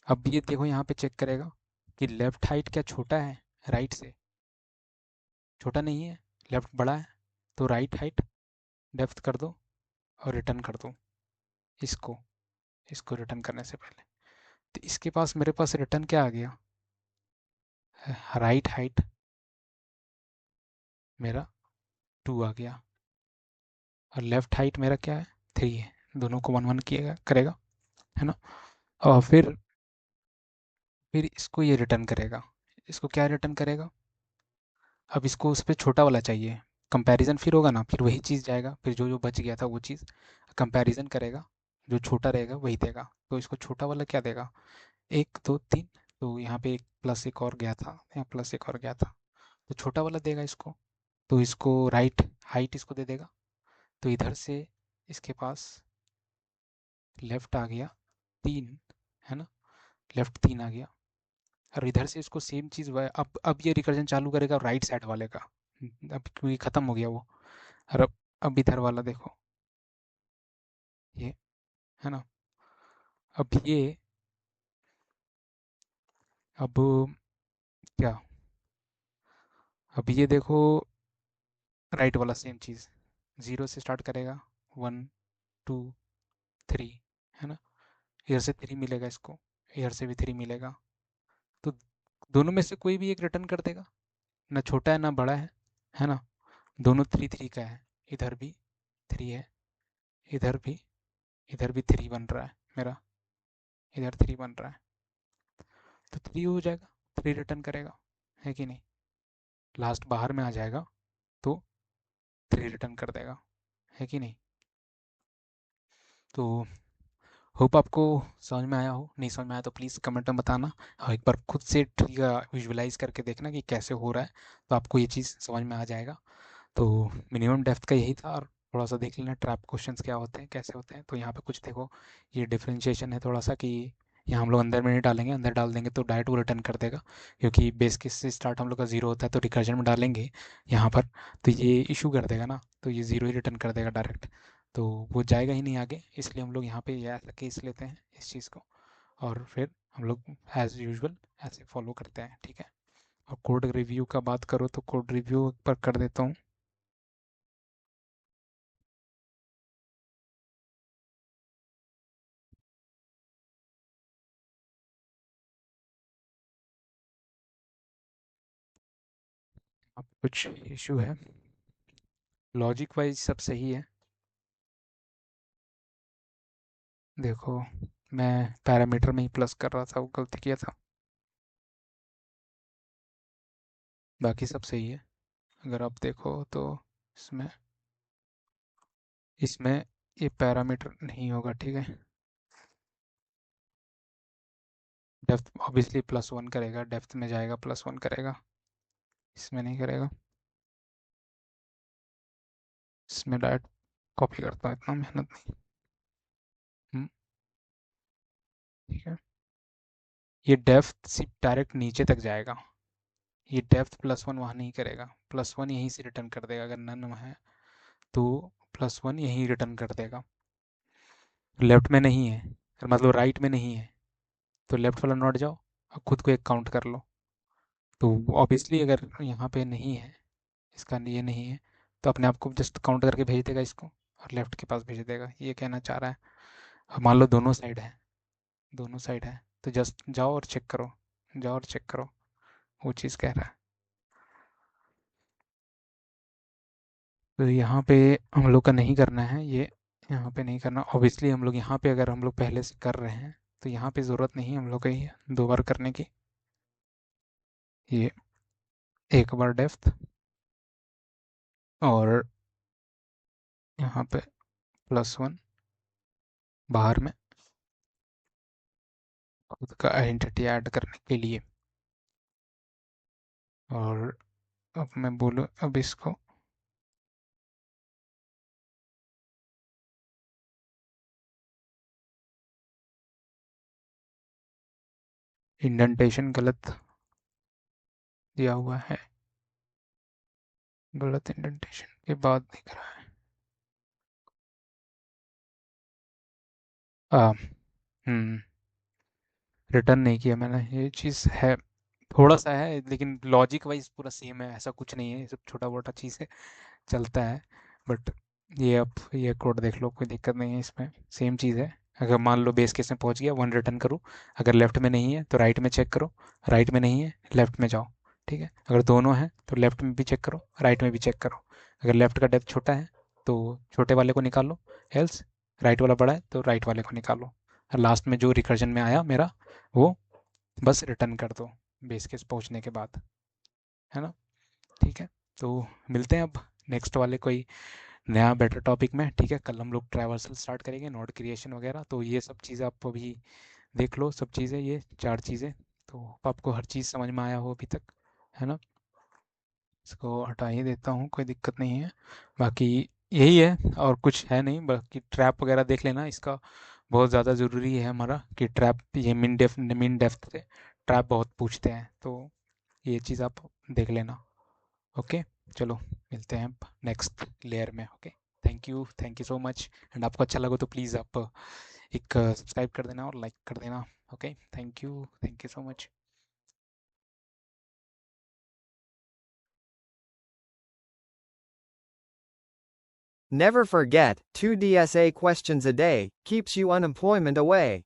अब ये देखो यहाँ पे चेक करेगा कि लेफ्ट हाइट क्या छोटा है राइट से, छोटा नहीं है, लेफ्ट बड़ा है, तो राइट हाइट डेप्थ कर दो और रिटर्न कर दो इसको, इसको रिटर्न करने से पहले। तो इसके पास मेरे पास रिटर्न क्या आ गया, राइट हाइट मेरा 2 आ गया, और लेफ्ट हाइट मेरा क्या है 3 है, दोनों को 1 1 किएगा करेगा, है ना। और फिर इसको ये रिटर्न करेगा, इसको क्या रिटर्न करेगा, अब इसको उस पर छोटा वाला चाहिए, कंपैरिजन फिर होगा ना, फिर वही चीज़ जाएगा, फिर जो जो बच गया था वो चीज़ कंपैरिजन करेगा, जो छोटा रहेगा वही देगा, तो इसको छोटा वाला क्या देगा, 1 2 3, तो यहाँ पे एक प्लस एक और गया था, यहाँ प्लस एक और गया था, तो छोटा वाला देगा इसको, तो इसको राइट हाइट इसको दे देगा, तो इधर से इसके पास लेफ्ट आ गया 3, है ना, लेफ्ट 3 आ गया, और इधर से इसको सेम चीज़ अब ये रिकर्जन चालू करेगा राइट साइड वाले का, अब क्योंकि ख़त्म हो गया वो, और अब इधर वाला देखो ये, है ना। अब ये अब क्या, अब ये देखो राइट वाला सेम चीज़, 0 से स्टार्ट करेगा, 1 2 3, है ना, इधर से 3 मिलेगा इसको, इधर से भी 3 मिलेगा, तो दोनों में से कोई भी एक रिटर्न कर देगा, ना छोटा है ना बड़ा है ना, दोनों 3 3 का है, इधर भी 3 है, इधर भी, इधर भी 3 बन रहा है मेरा, इधर 3 बन रहा है, तो 3 हो जाएगा, 3 रिटर्न करेगा, है कि नहीं। लास्ट बाहर में आ जाएगा तो 3 रिटर्न कर देगा, है कि नहीं। तो होप आपको समझ में आया हो, नहीं समझ में आया तो प्लीज़ कमेंट में बताना, और एक बार खुद से ट्री का विजुअलाइज करके देखना कि कैसे हो रहा है, तो आपको ये चीज़ समझ में आ जाएगा। तो मिनिमम डेप्थ का यही था, और थोड़ा सा देख लेना ट्रैप क्वेश्चंस क्या होते हैं कैसे होते हैं। तो यहाँ पे कुछ देखो, ये डिफरेंशिएशन है थोड़ा सा, कि यहाँ हम लोग अंदर में नहीं डालेंगे, अंदर डाल देंगे तो डायरेक्ट वो रिटर्न कर देगा, क्योंकि बेस केस से स्टार्ट हम लोग का 0 होता है, तो रिकर्जन में डालेंगे यहाँ पर तो ये इशू कर देगा ना, तो ये 0 ही रिटर्न कर देगा डायरेक्ट, तो वो जाएगा ही नहीं आगे, इसलिए हम लोग यहाँ पे ये ऐसा केस लेते हैं इस चीज़ को, और फिर हम लोग एज यूजुअल ऐसे फॉलो करते हैं, ठीक है। और कोड रिव्यू का बात करो तो कोड रिव्यू पर कर देता हूँ। अब कुछ इशू है, लॉजिक वाइज सब सही है। देखो, मैं पैरामीटर में ही प्लस कर रहा था, वो गलती किया था, बाकी सब सही है। अगर आप देखो तो इसमें इसमें ये पैरामीटर नहीं होगा, ठीक है। डेप्थ ऑब्वियसली +1 करेगा, डेप्थ में जाएगा +1 करेगा, इसमें नहीं करेगा, इसमें डायरेक्ट कॉपी करता हूँ, इतना मेहनत नहीं। ठीक है, ये डेप्थ सिर्फ डायरेक्ट नीचे तक जाएगा, ये डेप्थ +1 वहाँ नहीं करेगा, +1 यहीं से रिटर्न कर देगा, अगर नन है तो +1 यहीं रिटर्न कर देगा। लेफ्ट में नहीं है, मतलब राइट में नहीं है, तो लेफ्ट वाला नोट जाओ और खुद को एक काउंट कर लो, तो ऑब्वियसली अगर यहाँ पे नहीं है, इसका ये नहीं है, तो अपने आप को जस्ट काउंट करके भेज देगा इसको और लेफ्ट के पास भेज देगा, ये कहना चाह रहा है। अब मान लो दोनों साइड है, दोनों साइड है, तो जस्ट जाओ और चेक करो, जाओ और चेक करो, वो चीज़ कह रहा है। तो यहाँ पे हम लोग का नहीं करना है ये, यहाँ पे नहीं करना ऑब्वियसली। हम लोग यहाँ पे अगर हम लोग पहले से कर रहे हैं तो यहाँ पे ज़रूरत नहीं है हम लोग का ये 2 बार करने की। ये 1 बार डेप्थ और यहाँ पे +1 बाहर में खुद का आइडेंटिटी ऐड करने के लिए। और अब मैं बोलूँ अब इसको इंडेंटेशन गलत दिया हुआ है, गलत इंडेंटेशन के बाद दिख रहा है। रिटर्न नहीं किया मैंने, ये चीज़ है, थोड़ा सा है लेकिन लॉजिक वाइज पूरा सेम है, ऐसा कुछ नहीं है, ये सब छोटा मोटा चीज़ है, चलता है। बट ये अब ये कोड देख लो, कोई दिक्कत नहीं है इसमें, सेम चीज़ है। अगर मान लो बेस केस में पहुंच गया 1 रिटर्न करूँ, अगर लेफ्ट में नहीं है तो राइट में चेक करो, राइट में नहीं है लेफ्ट में जाओ, ठीक है। अगर दोनों हैं तो लेफ्ट में भी चेक करो, राइट में भी चेक करो। अगर लेफ्ट का डेप्थ छोटा है तो छोटे वाले को निकालो, एल्स राइट वाला बड़ा है तो राइट वाले को निकालो। और लास्ट में जो रिकर्जन में आया मेरा वो बस रिटर्न कर दो बेस केस पहुंचने के बाद, है ना। ठीक है, तो मिलते हैं अब नेक्स्ट वाले कोई नया बेटर टॉपिक में। ठीक है, कल हम लोग ट्रैवर्सल स्टार्ट करेंगे, नोड क्रिएशन वगैरह। तो ये सब चीज़ें आप अभी देख लो, सब चीज़ें, ये 4 चीज़ें, तो आपको हर चीज़ समझ में आया हो अभी तक, है ना। इसको हटा ही देता हूँ, कोई दिक्कत नहीं है। बाकी यही है और कुछ है नहीं, बाकी ट्रैप वगैरह देख लेना इसका, बहुत ज़्यादा ज़रूरी है हमारा कि ट्रैप, ये मिन डेप्थ से ट्रैप बहुत पूछते हैं, तो ये चीज़ आप देख लेना। ओके, चलो मिलते हैं नेक्स्ट लेयर में। Okay, thank you so much. And आपको अच्छा लगा तो प्लीज़ आप एक सब्सक्राइब कर देना और लाइक कर देना। Okay, thank you so much. Never forget, 2 DSA questions a day keeps you unemployment away.